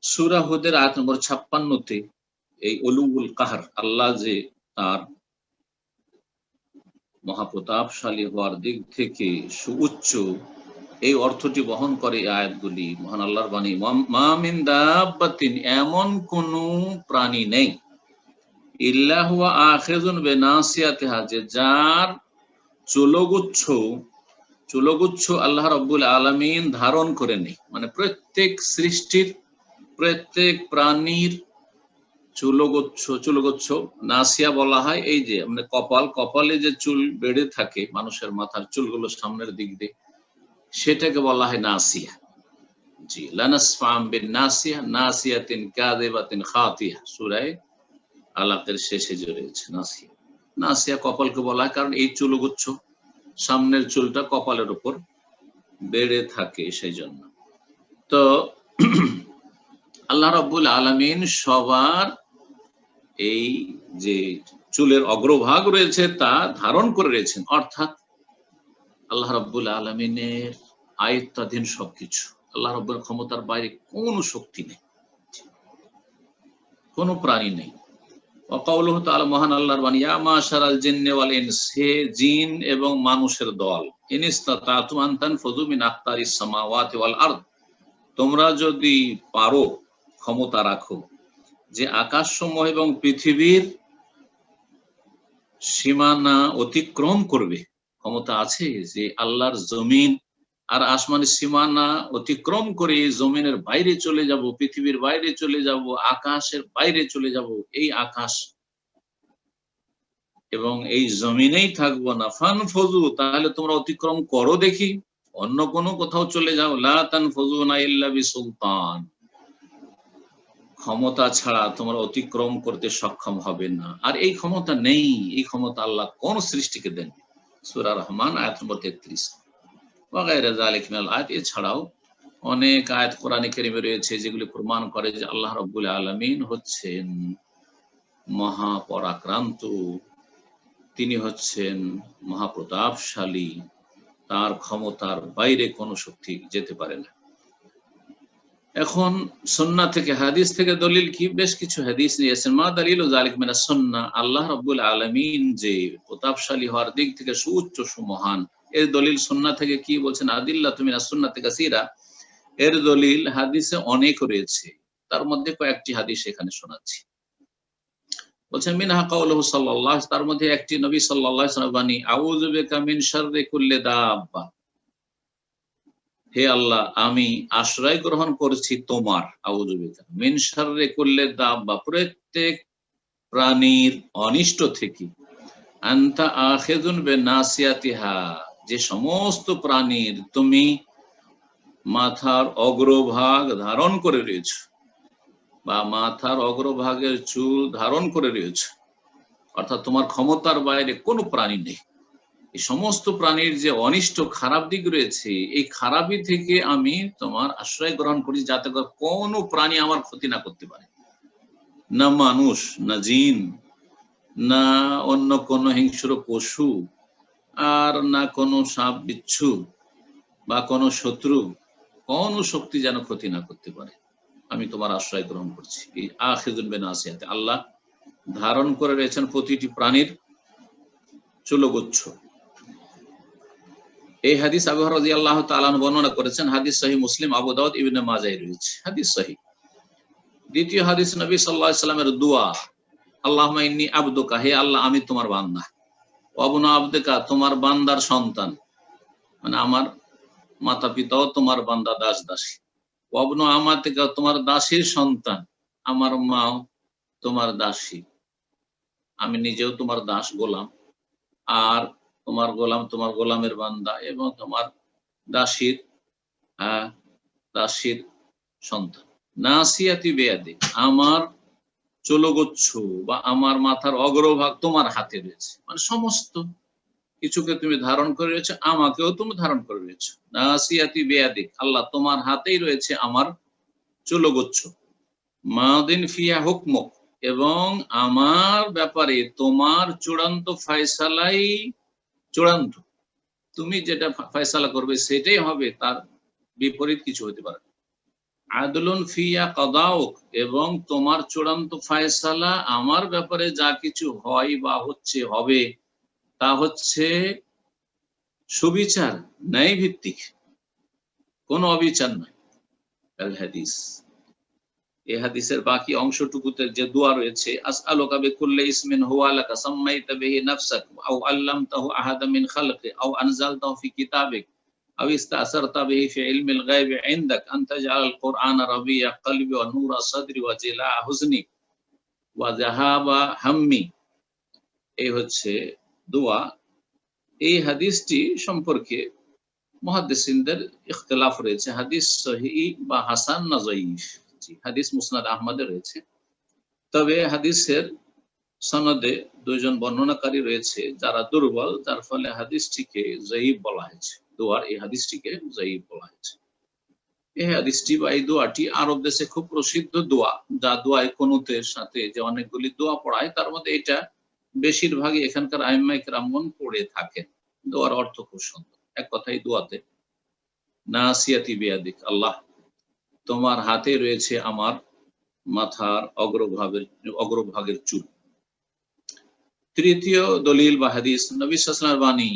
সূরা হুদের আয়াত নম্বর 56-তে এই উলুল কাহার, আল্লাহ যে তার মহাপ্রতাপশালী হওয়ার দিক থেকে সুউচ্চ, এই অর্থটি বহন করে আয়াতগুলি। মহান আল্লাহর বাণী, মা মিন দাব্বাতিন, এমন কোন প্রাণী নেই, ইল্লা হুয়া আখিযুন বিনাসিয়াতিহা, যে যার চুলগুচ্ছ আল্লাহ রাব্বুল আলামিন ধারণ করে নেই। মানে প্রত্যেক সৃষ্টির, প্রত্যেক প্রাণীর চুলগুচ্ছ নাসিয়া বলা হয়। এই যে মানে কপালে যে চুল বেড়ে থাকে মানুষের মাথার চুলগুলো সামনের দিক দিয়ে, সেটাকে বলা হয় নাসিয়া। জি, লানাসফাম বিন নাসিয়া, নাসিয়াতিন কাযিবাতিন খাতিয়া, সূরা আলাকের শেষে যে রয়েছে নাসিয়া কপালকে বলা হয়, কারণ এই চুলগুচ্ছ, সামনের চুলটা কপালের উপর বেড়ে থাকে, সেই জন্য। তো আল্লাহ রাব্বুল আলামিন সবার এই যে চুলের অগ্রভাগ রয়েছে তা ধারণ করে রয়েছেন, অর্থাৎ আল্লাহ রাব্বুল আলামিনের আয়ত্তাধীন সবকিছু। আল্লাহ রাব্বুল ক্ষমতার বাইরে কোনো শক্তি নেই, কোনো প্রাণী নেই। ওয়াকাউলুহু তাআলা, মহান আল্লাহর বাণী, ইয়া মাশারাল জিন্নি ওয়াল ইনস, হে জিন এবং মানুষের দল, ইনিস্তাতাতুম আন তানফুযু মিন আকতারিস সামাওয়াতি ওয়াল আরদ, তোমরা যদি পারো, ক্ষমতা রাখো যে আকাশসমূহ এবং পৃথিবীর সীমানা অতিক্রম করবে, ক্ষমতা আছে যে আল্লাহর জমিন আর আসমানের সীমানা অতিক্রম করে জমিনের বাইরে চলে যাব, পৃথিবীর বাইরে চলে যাব, আকাশের বাইরে চলে যাব, এই আকাশ এবং এই জমিনেই থাকবো না। ফানফুযু, তাহলে তোমরা অতিক্রম করো দেখি, অন্য কোনো কোথাও চলে যাও। লা তানফুযুনা ইল্লা বিসুলতান, ক্ষমতা ছাড়া তোমরা অতিক্রম করতে সক্ষম হবে না। আর এই ক্ষমতা নেই, এই ক্ষমতা আল্লাহ কোন সৃষ্টিকে দেন। সূরা রহমান আয়াত নম্বর 33। ওয়াগায়রা যালিকা মিনাল আয়াত, এছাড়াও অনেক আয়াত কোরআনে কারীমে রয়েছে যেগুলি প্রমাণ করে যে আল্লাহ রাব্বুল আলামিন হচ্ছেন মহাপরাক্রান্ত, তিনি হচ্ছেন মহাপ্রতাপশালী, তার ক্ষমতার বাইরে কোনো শক্তি যেতে পারে না। এখন সুন্নাহ থেকে, হাদিস থেকে দলিল কি? বেশ কিছু হাদিস নিয়েছেন। মা দালিলু যালিকা মিনাস সুন্নাহ, আল্লাহ রাব্বুল আলামিন যে প্রতাপশালী হওয়ার দিক থেকে সুউচ্চ সুমহান, এর দলিল সুন্নাহ থেকে কি বলছেন? আদিল্লাতু মিনাস সুন্নাতি কাসীরা, এর দলিল হাদিসে অনেক রয়েছে, তার মধ্যে কয়েকটি হাদিস এখানে শোনাচ্ছি। বলছেন মিনহা কাউলুহু সাল্লাল্লাহু, তার মধ্যে একটি নবী সাল্লাল্লাহু আলাইহি ওয়াসাল্লাম বাণী, আউযু বিকা মিন শাররি কুল্লি দাব্বা, হে আল্লাহ আমি আশ্রয় গ্রহণ করছি তোমার, আউযু বিকা মিন শাররি কুল্লি দাব্বা, প্রত্যেক প্রাণীর অনিষ্ট থেকে, আনতা আখিযুন বিনাসিয়াতিহা, যে সমস্ত প্রাণীর তুমি মাথার অগ্রভাগ ধারণ করে রয়েছে বা মাথার অগ্রভাগের চুল ধারণ করে রয়েছে, অর্থাৎ তোমার ক্ষমতার বাইরে কোনো প্রাণী নেই। এই সমস্ত প্রাণীর যে অনিষ্ট খারাপ দিক রয়েছে, এই খারাপই থেকে আমি তোমার আশ্রয় গ্রহণ করি, যাতে করে কোনো প্রাণী আমার ক্ষতি না করতে পারে, না মানুষ, না জিন, না অন্য কোনো হিংস্র পশু, আর না কোনো সাপ বিচ্ছু বা কোনো শত্রু, কোনো শক্তি যেন ক্ষতি না করতে পারে। আমি তোমার আশ্রয় গ্রহণ করছি। এই আখিযুন বিনাসিয়াতি, আল্লাহ ধারণ করে রয়েছেন প্রতিটি প্রাণীর চুলগুচ্ছ। এই হাদিস আবু হুরায়রা রাদিয়াল্লাহু তাআলা আনহু বর্ণনা করেছেন। হাদিস সহিহ মুসলিম, আবু দাউদ, ইবনে মাজাহ রয়েছে, হাদিস সহিহ। দ্বিতীয় হাদিস, নবী সাল্লাল্লাহু আলাইহি সাল্লামের দোয়া, আল্লাহুম্মা ইন্নী আবদুকা, হে আল্লাহ আমি তোমার বান্দা, ওয়া ইবনু আবদিকা, তোমার বান্দার সন্তান, মানে আমার মাতা পিতাও তোমার বান্দা দাস দাসী, ওয়া ইবনু আমাতিকা, তোমার দাসীর সন্তান, আমার মাও তোমার দাসী, আমি নিজেও তোমার দাস গোলাম, আর তোমার গোলাম তোমার গোলামের বান্দা, এবং তোমার দাসীর দাসীর সন্তান। নাসিয়াতি বিয়াদিক, আমার চুলগুচ্ছ বা আমার মাথার অগ্রভাগ তোমার হাতে রয়েছে, মানে সমস্ত কিছুকে তুমি ধারণ করে রয়েছে, আমাকেও তুমি ধারণ করে রয়েছে। নাসিয়াতি বিয়াদিক, আল্লাহ তোমার হাতেই রয়েছে আমার চুলগুচ্ছ। মাদিন ফিয়া হুকমুক, এবং আমার ব্যাপারে তোমার চূড়ান্ত ফয়সালাই চূড়ান্ত, তুমি যেটা ফয়সালা করবে সেটাই হবে, তার বিপরীত কিছু হতে পারে। আদলুন ফিয়া কাদাউক, এবং তোমার চূড়ান্ত ফয়সালা আমার ব্যাপারে যা কিছু হয় বা হচ্ছে হবে, তা হচ্ছে সুবিচার, ন্যায় ভিত্তিক, কোন অবিচার নয়। আল হাদিস, এই হাদিসের বাকি অংশটুকুতে যে দোয়া রয়েছে, আসআলুকা বিকুল্লি ইসমিন হুয়া লাকা সাম্মাইতা বিহি নাফসাক আও আল্লামতাহু আহাদাম মিন খালকি আও আনজালতাহু ফি কিতাবিক আও ইস্তাসারতা বিহি ফি ইলমিল গায়বি ইনদাক আন তাজআলাল কুরআনা রাবিয়া কলবি ওয়া নূরা সাদরি ওয়া জিলাআ হুজনি ওয়া যাহাবা হাম্মি। এই হচ্ছে দোয়া। এই হাদিসটি সম্পর্কে মুহাদ্দিসিনদের ইখতিলাফ রয়েছে, হাদিস সহিহ বা হাসান না যায়ীফ। হাদিস মুসনাদ আহমদে রয়েছে, তবে হাদিসের সনদে দুইজন বর্ণনাকারী রয়েছে যারা দুর্বল, যার ফলে হাদিসটিকে যায়ীফ বলা হয়েছে। দোয়ার এই হাদিসটিকে যায়ীফ বলা হয়েছে। এই হাদিসটি বা এই দোয়াটি আরব দেশে খুব প্রসিদ্ধ দোয়া, যা দোয়ায় কুনুতের সাথে যে অনেকগুলি দোয়া পড়ায়, তার মধ্যে এটা বেশিরভাগই এখানকার আইম্মায়ে কেরামগণ পড়ে থাকেন। দোয়ার অর্থ খুব সুন্দর। এক কথায় দোয়াতে নাসিয়াতি বিয়াদিক, আল্লাহ তোমার হাতে রয়েছে আমার মাথার অগ্রভাগের চুল। তৃতীয় দলিল বা হাদিস, নবী সাল্লাল্লাহু আলাইহি ওয়াসাল্লামের বাণী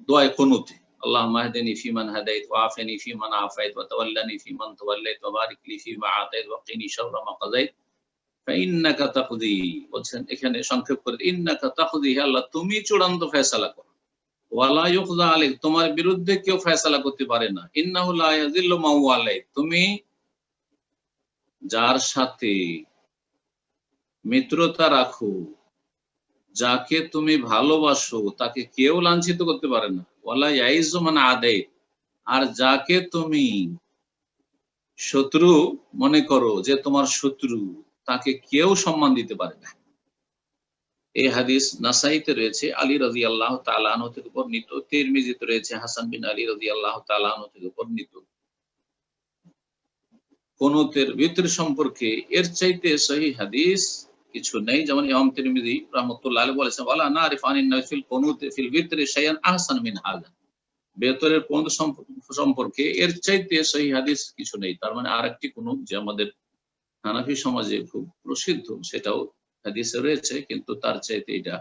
দোয়ায়ে কুনুতে, আল্লাহুম্মা ইহদিনি ফিমান হাদাইত ওয়া আফিনি ফিমান আফাইত ওয়া তাওয়াল্লানি ফিমান তাওয়াল্লাইত ওয়া বারিক লি ফিমা আতাইত ওয়া কিনি শাররা মা কাযাইত ফা ইন্নাকা তাকদি। বলছেন এখানে সংক্ষেপ করে, ইন্নাকা তাকদি, আল্লাহ তুমি চূড়ান্ত ফয়সালা করো, ওয়া লা ইউকযা আলাইক, তোমার বিরুদ্ধে কেউ ফয়সালা করতে পারে না, ইন্নাহু লা ইয়াযিল্লু মান ওয়ালাইত, তুমি যার সাথে মিত্রতা রাখো, যাকে তুমি ভালোবাসো, তাকে কেউ লাঞ্ছিত করতে পারে না। ওয়ালা ইয়াইজু মান আদাইত, আর যাকে তুমি শত্রু মনে করো যে তোমার শত্রু, তাকে কেউ সম্মান দিতে পারে না। এই হাদিস নাসাইতে রয়েছে, আলী রাদিয়াল্লাহু তাআলা আনহু থেকে বর্ণিত, তিরমিজিতে রয়েছে হাসান বিন আলী রাদিয়াল্লাহু তাআলা আনহু থেকে বর্ণিত। কুনুতের বিতর সম্পর্কে এর চাইতে সহিহ হাদিস কিছু নেই। যেমন ইমাম তিরমিজি রাহমাতুল্লাহ আলাইহি বলেছেন, ওয়ালা নারিফ আনিন নবী ফিল কুনুতি ফিল বিতরি শাইআন আহসান মিন হাযা, বিতরের কুনুত সম্পর্কে এর চাইতে সহিহ হাদিস কিছু নেই। তার মানে আরেকটি কুনুত যে আমাদের হানাফি সমাজে খুব প্রসিদ্ধ, সেটাও হাদিসে রয়েছে, কিন্তু তার চাইতে এটা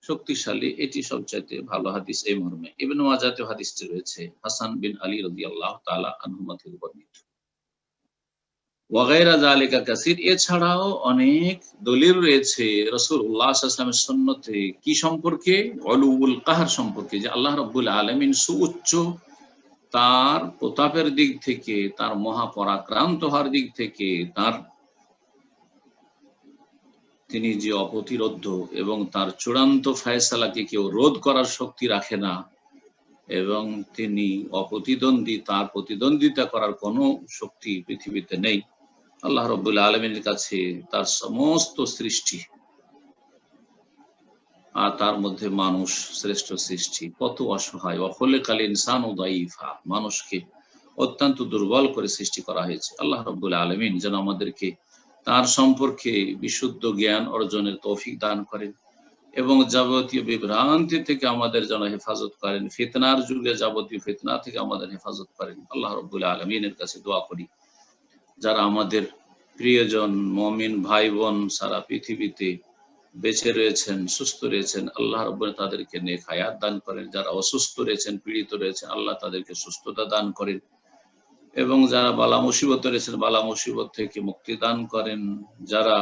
শক্তিশালী, এটি সবচাইতে ভালো হাদিস এই মর্মে। ইবনে মাজাহতে হাদিসটি রয়েছে, হাসান বিন আলী রাদিয়াল্লাহু তাআলা আনহুমা থেকে বর্ণিত। ওয়াগাইরা যালিকা কাসীর, এছাড়াও অনেক দলিল রয়েছে রাসূলুল্লাহ সাল্লাল্লাহু আলাইহি ওয়াসাল্লামের সুন্নতে কি সম্পর্কে? উলুউল কাহর সম্পর্কে, যে আল্লাহ রাব্বুল আলামিন সুউচ্চ তার প্রতাপের দিক থেকে, তার মহাপরাক্রান্ত হওয়ার দিক থেকে, তিনি যে অপ্রতিরোধ্য এবং তার চূড়ান্ত ফয়সালাকে কেউ রোধ করার শক্তি রাখে না, এবং তিনি অপ্রতিদ্বন্দ্বী, তার প্রতিদ্বন্দ্বিতা করার কোনো শক্তি পৃথিবীতে নেই। আল্লাহ রাব্বুল আলামিনের কাছে তার সমস্ত সৃষ্টি, আর তার মধ্যে মানুষ শ্রেষ্ঠ সৃষ্টি, কত অসহায়। ওয়াখুলিকাল ইনসানু দাঈফা, মানুষকে অত্যন্ত দুর্বল করে সৃষ্টি করা হয়েছে। আল্লাহ রাব্বুল আলামিন যেন আমাদেরকে তার সম্পর্কে বিশুদ্ধ জ্ঞান অর্জনের তৌফিক দান করেন এবং যাবতীয় বিভ্রান্তি থেকে আমাদের যেন হেফাজত করেন, ফিতনার যুগে যাবতীয় ফিতনা থেকে আমাদের হেফাজত করেন। আল্লাহ রাব্বুল আলামিনের কাছে দোয়া করি যারা আমাদের প্রিয়জন মুমিন ভাই বোন সারা পৃথিবীতে বেঁচে রয়েছেন, সুস্থ রয়েছেন, আল্লাহ রাব্বুল তাদেরকে নেক হায়াত দান করেন। যারা অসুস্থ রয়েছেন, পীড়িত রয়েছেন, আল্লাহ তাদেরকে সুস্থতা দান করেন এবং যারা বালা মুসিবত রয়েছেন, বালা মুসিবত থেকে মুক্তি দান করেন। যারা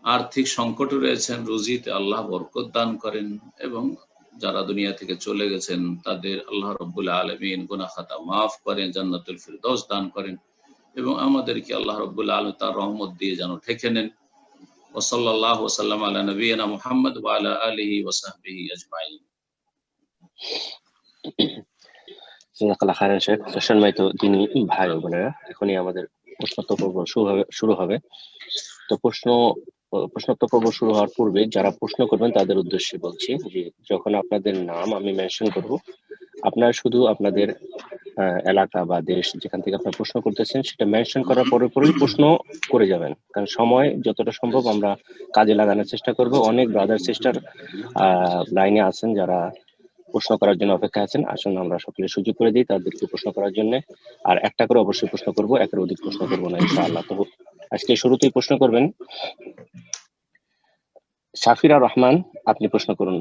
আর্থিক সংকটে রয়েছেন, রুজিতে আল্লাহ বরকত দান করেন এবং যারা দুনিয়া থেকে চলে গেছেন তাদের আল্লাহ রাব্বুল আলামিন গুনাহ খাতা মাফ করেন, জান্নাতুল ফিরদৌস দান করেন এবং আমাদেরকে আল্লাহ রাব্বুল আলামিন তার রহমত দিয়ে যেন ঢেকে নেন। ওয়া সাল্লাল্লাহু ওয়া সাল্লাম আলা নবিয়িনা মুহাম্মদ ওয়া আলা আলিহি ওয়া সাহবিহি আজমাইন। জাযাকাল্লাহু খাইরান শেখ। সম্মানিত দিনী ভাই ও বোনেরা, এখনই আমাদের প্রশ্নোত্তর পর্ব শুরু হবে। তো প্রশ্নোত্তর পর্ব শুরু হওয়ার পূর্বে যারা প্রশ্ন করবেন তাদের উদ্দেশ্যে বলছি যে যখন আপনাদের নাম আমি মেনশন করব, আপনারা শুধু আপনাদের এলাকা বা দেশ যেখান থেকে আপনারা প্রশ্ন করতেছেন সেটা মেনশন করার পরেই প্রশ্ন করে যাবেন, কারণ সময় যতটা সম্ভব আমরা কাজে লাগানোর চেষ্টা করব। অনেক ব্রাদার সিস্টার লাইনে আছেন যারা প্রশ্ন করার জন্য অপেক্ষা আছেন, আসুন আমরা সকলে সুযোগ করে দিই তাদেরকে প্রশ্ন করার জন্য। আর একটা করে অবশ্যই প্রশ্ন করব, একের অধিক প্রশ্ন করবো না ইনশাআল্লাহ। তো আজকে শুরুতেই প্রশ্ন করবেন শাফিরা রহমান, আপনি প্রশ্ন করুন।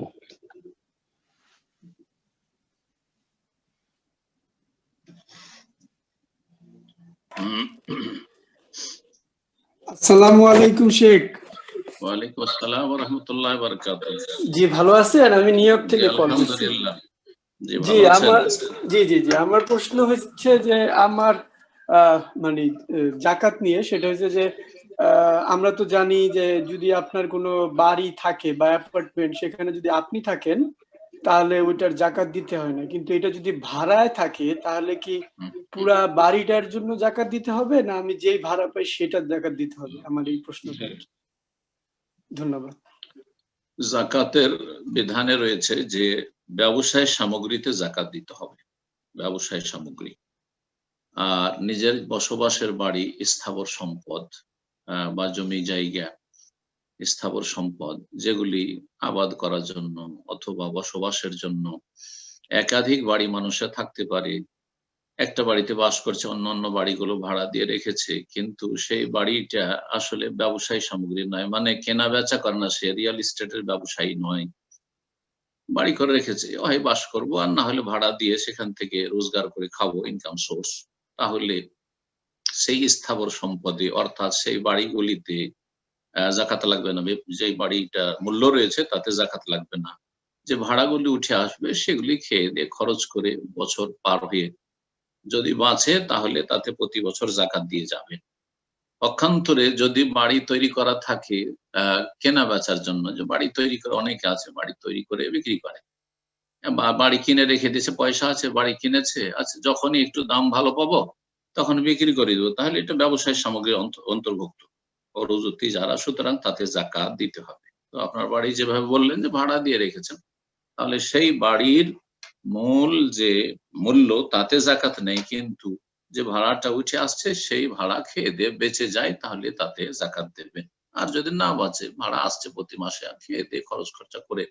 আসসালামু আলাইকুম শেখ। ওয়ালাইকুম আসসালাম ওয়া রাহমাতুল্লাহি ওয়া বারাকাতুহু। জি ভালো আছেন? আমি নিউ ইয়র্ক থেকে কল করছি। আলহামদুলিল্লাহ। জি আমার প্রশ্ন হচ্ছে যে আমার মানে যাকাত নিয়ে, সেটা হচ্ছে যে আমরা তো জানি যে যদি আপনার কোনো বাড়ি থাকে বা অ্যাপার্টমেন্ট, সেখানে যদি আপনি থাকেন তাহলে ওইটার যাকাত দিতে হয় না, কিন্তু এটা যদি ভাড়ায় থাকে তাহলে কি পুরা বাড়িটার জন্য যাকাত দিতে হবে, না আমি যেই ভাড়া পাই সেটার যাকাত দিতে হবে? আমার এই প্রশ্নটা। ধন্যবাদ। যাকাতের বিধানে রয়েছে যে ব্যবসায় সামগ্রীতে যাকাত দিতে হবে, ব্যবসায় সামগ্রী। আর নিজের বসবাসের বাড়ি, স্থাবর সম্পদ বা জমি জায়গা, স্থাবর সম্পদ যেগুলি আবাদ করার জন্য অথবা বসবাসের জন্য একাধিক বাড়ি মানুষের থাকতে পারে। একটা বাড়িতে বাস করছে, অন্য বাড়িগুলো ভাড়া দিয়ে রেখেছে, কিন্তু সেই বাড়িটা আসলে ব্যবসায়ী সামগ্রী নয়, মানে কেনা বেচা করে না, সে রিয়েল এস্টেটের ব্যবসায়ী নয়। বাড়ি করে রেখেছে, হয় বাস করবো আর না হলে ভাড়া দিয়ে সেখান থেকে রোজগার করে খাবো, ইনকাম সোর্স। তাহলে সেই স্থাবর সম্পদে অর্থাৎ সেই বাড়িগুলিতে জাকাত লাগবে না। যে বাড়িটা মূল্য রয়েছে তাতে জাকাত লাগবে না। যে ভাড়াগুলি উঠে আসবে সেগুলি খেয়ে দিয়ে খরচ করে বছর পার হয়ে যদি বাঁচে তাহলে তাতে প্রতি বছর জাকাত দিয়ে যাবে। পক্ষান্তরে যদি বাড়ি তৈরি করা থাকে কেনা বেচার জন্য, যে বাড়ি তৈরি করে অনেকে আছে, বাড়ি তৈরি করে বিক্রি করে, বাড়ি কিনে রেখে দিয়েছে, পয়সা আছে, বাড়ি কিনেছে, আচ্ছা যখনই একটু দাম ভালো পাবো তখন বিক্রি করে দেবো, তাহলে এটা ব্যবসায়িক সামগ্রীর অন্তর্ভুক্ত খরচ যারা, সুতরাং তাতে জাকাত দিতে হবে। তো আপনার বাড়ি যেভাবে বললেন যে ভাড়া দিয়ে রেখেছেন, তাহলে সেই বাড়ির মূল যে মূল্য তাতে জাকাত নেই, কিন্তু যে ভাড়াটা উঠে আসছে সেই ভাড়া খেয়ে দিয়ে বেঁচে যায় তাহলে তাতে জাকাত দেবে। আর যদি না বাঁচে, ভাড়া আসছে প্রতি মাসে আর খেয়ে দিয়ে খরচ খরচা করে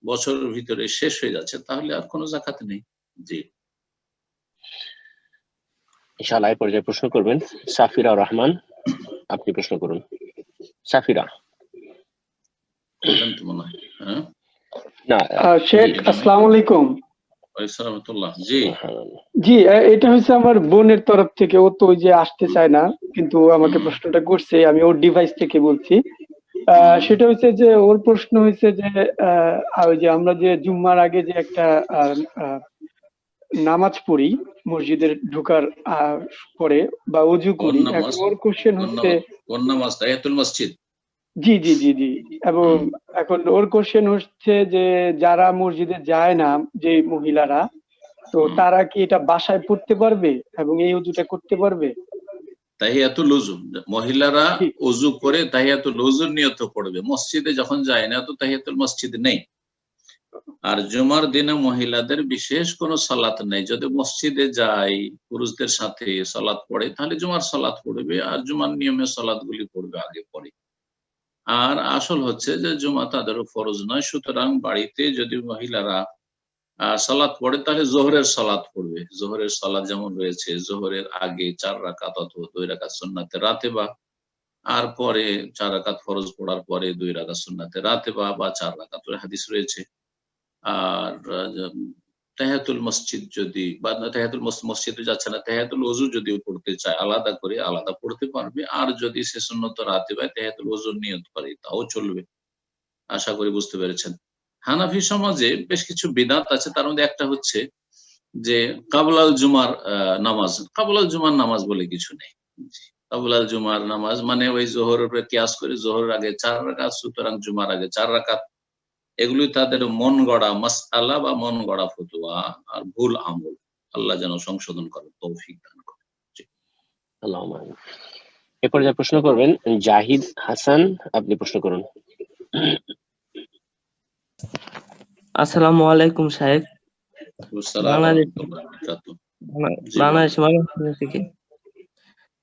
বছরের ভিতরে শেষ হয়ে যাচ্ছে, তাহলে আর কোনো জাকাত নেই। জি ইনশাআল্লাহ এই পর্যায়ে প্রশ্ন করবেন শাফিরা রহমান, আপনি প্রশ্ন করুন। শাফিরা বললেন তো মনে হয়। হ্যাঁ না শেখ, আসসালামু আলাইকুম। জি জি, এটা হচ্ছে আমার বোনের তরফ থেকে। ও তো ওই যে আসতে চায় না, কিন্তু আমাকে প্রশ্নটা করছে, আমি ওর ডিভাইস থেকে বলছি। সেটা হচ্ছে যে ওর প্রশ্ন হচ্ছে যে ওই যে আমরা যে জুম্মার আগে যে একটা নামাজ পড়ি মসজিদের ঢোকার পরে বা অজু কোন করি, নামাজ? এখন ওর কোশ্চেন হচ্ছে কোন নামাজ? তাহিয়াতুল মসজিদ। জি জি জি জি এবং এখন ওর কোশ্চেন হচ্ছে যে যারা মসজিদে যায় না, যে মহিলারা, তো তারা কি এটা বাসায় পড়তে পারবে এবং এই অজুটা করতে পারবে? তাহিয়াতুল ওযু, মহিলারা জি ওযু করে তাহিয়াতুল ওযুর নিয়ত পড়বে। মসজিদে যখন যায় না তো তাহিয়াতুল মসজিদ নেই। আর জুমার দিনে মহিলাদের বিশেষ কোনো সালাত নেই। যদি মসজিদে যায় পুরুষদের সাথে সালাত পড়ে তাহলে জুমার সালাত পড়বে, আর জুমার নিয়মে সালাতগুলি পড়বে আগে পরে। আর আসল হচ্ছে যে জুমা তাদেরও ফরজ নয়, সুতরাং বাড়িতে যদি মহিলারা সালাত পড়ে তাহলে জোহরের সালাত পড়বে। জোহরের সালাত যেমন রয়েছে, জোহরের আগে 4 রাকাত অথবা 2 রাকাত সুন্নাতে রাতেবা, আর পরে 4 রাকাত ফরজ পড়ার পরে 2 রাকাত সুন্নাতে রাতেবা বা 4 রাকাত হাদিস রয়েছে। আর তাহিয়াতুল মসজিদ যদি বা তাহিয়াতুল মসজিদে যাচ্ছে না, তাহিয়াতুল ওযু যদি পড়তে চায় আলাদা করে আলাদা পড়তে পারবে। আর যদি সে সুন্নত রাতেবায় তাহিয়াতুল ওযুর নিয়ত করে তাও চলবে। আশা করি বুঝতে পেরেছেন। হানাফি সমাজে বেশ কিছু বিদআত আছে, তার মধ্যে একটা হচ্ছে যে কাবলাল জুমার নামাজ। কাবলাল জুমার নামাজ বলে কিছু নেই। কাবলাল জুমার নামাজ মানে ওই জোহরের উপরে কিয়াস করে জোহরের আগে 4 রাকাত, সুতরাং জুমার আগে 4 রাকাত। এগুলি তাদের মন গড়া মাসআলা বা মন গড়া ফতোয়া আর ভুল আমল। আল্লাহ যেন সংশোধন করেন, তৌফিক দান করেন। আল্লাহুম্মা আমিন। এরপর যা প্রশ্ন করবেন জাহিদ হাসান, আপনি প্রশ্ন করুন। আসসালামু আলাইকুম সাহেব। বাংলাদেশ থেকে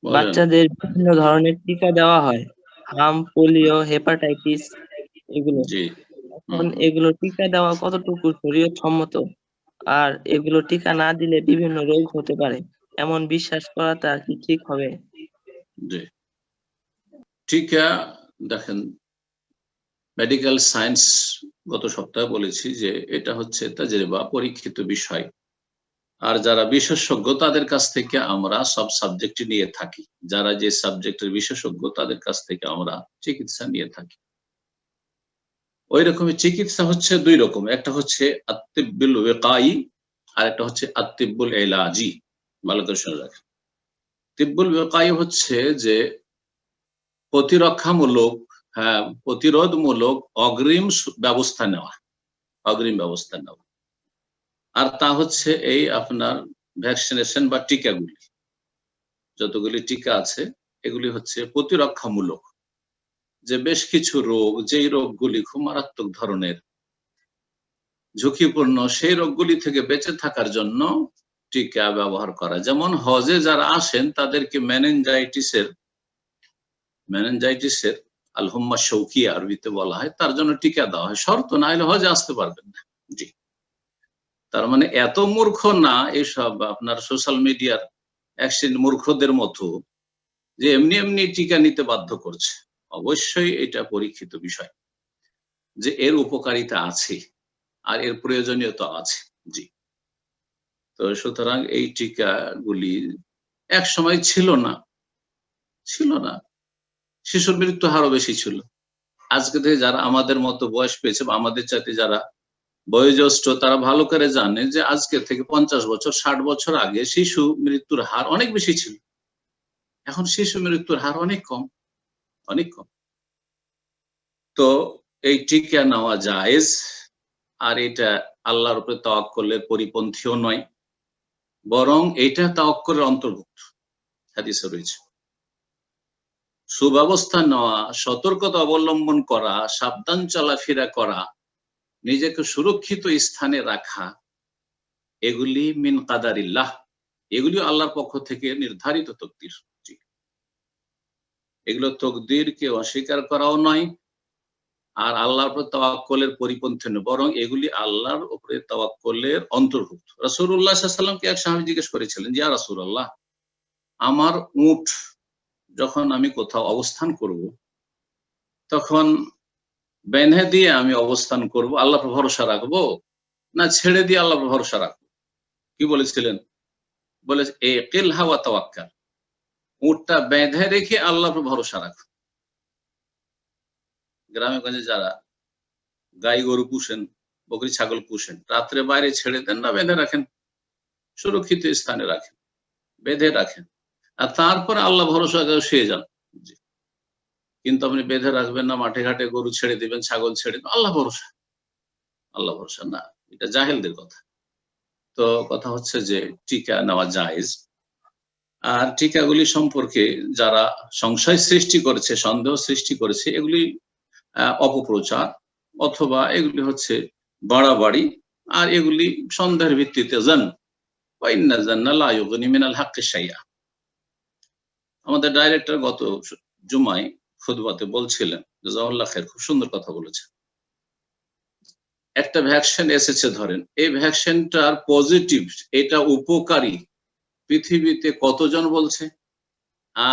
বাচ্চাদের বিভিন্ন ধরনের টিকা দেওয়া হয়, হাম, পোলিও, হেপাটাইটিস এগুলো। এখন এগুলো টিকা দেওয়া কতটুকু শরীয়ত সম্মত, আর এগুলো টিকা না দিলে বিভিন্ন রোগ হতে পারে এমন বিশ্বাস করাটা কি ঠিক হবে? জি, টিকা দেখেন, মেডিকেল সায়েন্স গত সপ্তাহে বলেছি যে এটা হচ্ছে তাজরিবা, পরীক্ষিত বিষয়। আর যারা বিশেষজ্ঞ তাদের কাছ থেকে আমরা সব সাবজেক্ট নিয়ে থাকি। যারা যে সাবজেক্টের বিশেষজ্ঞ তাদের কাছ থেকে আমরা চিকিৎসা নিয়ে থাকি। ওই রকমের চিকিৎসা হচ্ছে 2 রকম, একটা হচ্ছে আত-তিব্বুল ওয়াকাই আর একটা হচ্ছে আত-তিব্বুল ইলাজি। ভালো করে শুনে রাখেন। তিব্বুল ওয়াকাই হচ্ছে যে প্রতিরক্ষামূলক, প্রতিরোধমূলক অগ্রিম ব্যবস্থা নেওয়া, অগ্রিম ব্যবস্থা নেওয়া। আর তা হচ্ছে এই আপনার ভ্যাকসিনেশন বা টিকাগুলি, যতগুলি টিকা আছে এগুলি হচ্ছে প্রতিরক্ষামূলক। যে বেশ কিছু রোগ, যেই রোগগুলি খুব মারাত্মক ধরনের ঝুঁকিপূর্ণ, সেই রোগগুলি থেকে বেঁচে থাকার জন্য টিকা ব্যবহার করা। যেমন হজে যারা আসেন তাদেরকে মেনিনজাইটিসের আল-হুম্মা শৌকিয়া আরবিতে বলা হয়, তার জন্য টিকা দেওয়া হয়। শর্ত না হলে হজে আসতে পারবেন না। জি, তার মানে এত মূর্খ না এসব আপনার সোশ্যাল মিডিয়ার অ্যাক্সিডেন্ট মূর্খদের মতো যে এমনি এমনি টিকা নিতে বাধ্য করছে। অবশ্যই এটা পরীক্ষিত বিষয় যে এর উপকারিতা আছে আর এর প্রয়োজনীয়তা আছে। জি, তো সুতরাং এই টিকাগুলি এক সময় ছিল না, শিশুর মৃত্যু হারও বেশি ছিল। আজকে থেকে যারা আমাদের মতো বয়স পেয়েছে বা আমাদের চাইতে যারা বয়োজ্যেষ্ঠ, তারা ভালো করে জানে যে আজকে থেকে 50 বছর 60 বছর আগে শিশু মৃত্যুর হার অনেক বেশি ছিল। এখন শিশু মৃত্যুর হার অনেক কম, অনেক কম। তো এই টিকা নেওয়া জায়েজ, আর এটা আল্লাহর উপরে তাওয়াক্কুলের পরিপন্থীও নয়, বরং এটা তাওয়াক্কুলের অন্তর্ভুক্ত। হাদিসে রয়েছে সুব্যবস্থা নেওয়া, সতর্কতা অবলম্বন করা, সাবধান চলাফেরা করা, নিজেকে সুরক্ষিত স্থানে রাখা, এগুলি মিন কাদারিল্লাহ, এগুলি আল্লাহর পক্ষ থেকে নির্ধারিত তকদির। এগুলো তকদিরকে অস্বীকার করাও নয়, আর আল্লাহর উপর তাওয়াক্কুলের পরিপন্থী নয়, বরং এগুলি আল্লাহর উপরে তাওয়াক্কুলের অন্তর্ভুক্ত। রাসূলুল্লাহ সাল্লাল্লাহু আলাইহি ওয়াসাল্লামকে এক সাহাবী জিজ্ঞেস করেছিলেন, ইয়া রাসূলুল্লাহ, আমার উট যখন আমি কোথাও অবস্থান করব তখন বেঁধে দিয়ে আমি অবস্থান করব, আল্লাহর ভরসা রাখবো, না ছেড়ে দিয়ে আল্লাহর ভরসা রাখবো? কি বলেছিলেন? বলে কিল হাওয়া তাওয়াক্কাল, উটটা বেঁধে রেখে আল্লাহর উপর ভরসা রাখো। গ্রামে গঞ্জে যারা গাই গরু পুষেন, বকরি ছাগল পুষেন, রাত্রে বাইরে ছেড়ে দেন না বেঁধে রাখেন, সুরক্ষিত স্থানে রাখেন, বেঁধে রাখেন, আর তারপরে আল্লাহ ভরসা করে শুয়ে যান। কিন্তু আপনি বেঁধে রাখবেন না, মাঠে ঘাটে গরু ছেড়ে দিবেন, ছাগল ছেড়ে দিবেন, আল্লাহ ভরসা, আল্লাহ ভরসা না, এটা জাহেলদের কথা। তো কথা হচ্ছে যে টিকা নেওয়া জায়েজ। আর টিকাগুলি সম্পর্কে যারা সংশয় সৃষ্টি করেছে, সন্দেহ সৃষ্টি করেছে, এগুলি অপপ্রচার অথবা এগুলি হচ্ছে বাড়াবাড়ি, আর এগুলি সন্দেহের ভিত্তিতে জান মিনাল হাক্কি শাইআ। আমাদের ডাইরেক্টর গত জুমায় খুতবাতে বলছিলেন, জাযাকাল্লাহু খাইর, খুব সুন্দর কথা বলেছেন। একটা ভ্যাকসিন এসেছে, ধরেন এই ভ্যাকসিনটার পজিটিভ, এটা উপকারী, পৃথিবীতে কতজন বলছে,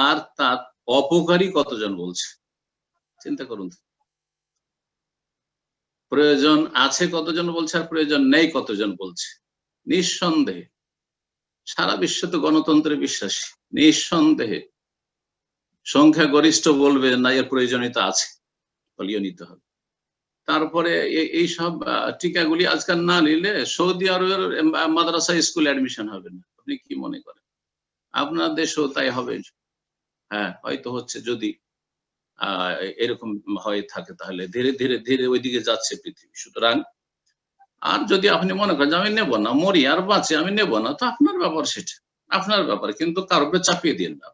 আর তার অপকারী কতজন বলছে? চিন্তা করুন। প্রয়োজন আছে কতজন বলছে, আর প্রয়োজন নেই কতজন বলছে? নিঃসন্দেহে সারা বিশ্ব তো গণতন্ত্রে বিশ্বাসী, নিঃসন্দেহে সংখ্যাগরিষ্ঠ বলবে না এর প্রয়োজনীয়তা আছে, বলিয়ে নিতে হবে। তারপরে এই সব টিকাগুলি আজকাল না নিলে সৌদি আরবের মাদ্রাসা স্কুল অ্যাডমিশন হবে না। আপনি কি মনে করেন? আপনার দেশেও তাই হবে? হ্যাঁ, হয়তো হচ্ছে। যদি এরকম হয়ে থাকে তাহলে ধীরে ধীরে ধীরে ওইদিকে যাচ্ছে পৃথিবী। সুতরাং আর যদি আপনি মনে করেন যে আমি নেব না, মরি আর বাঁচি, আমি নেব না, তো আপনার ব্যাপার, সেটা আপনার ব্যাপার, কিন্তু কারো উপরে চাপিয়ে দিন না,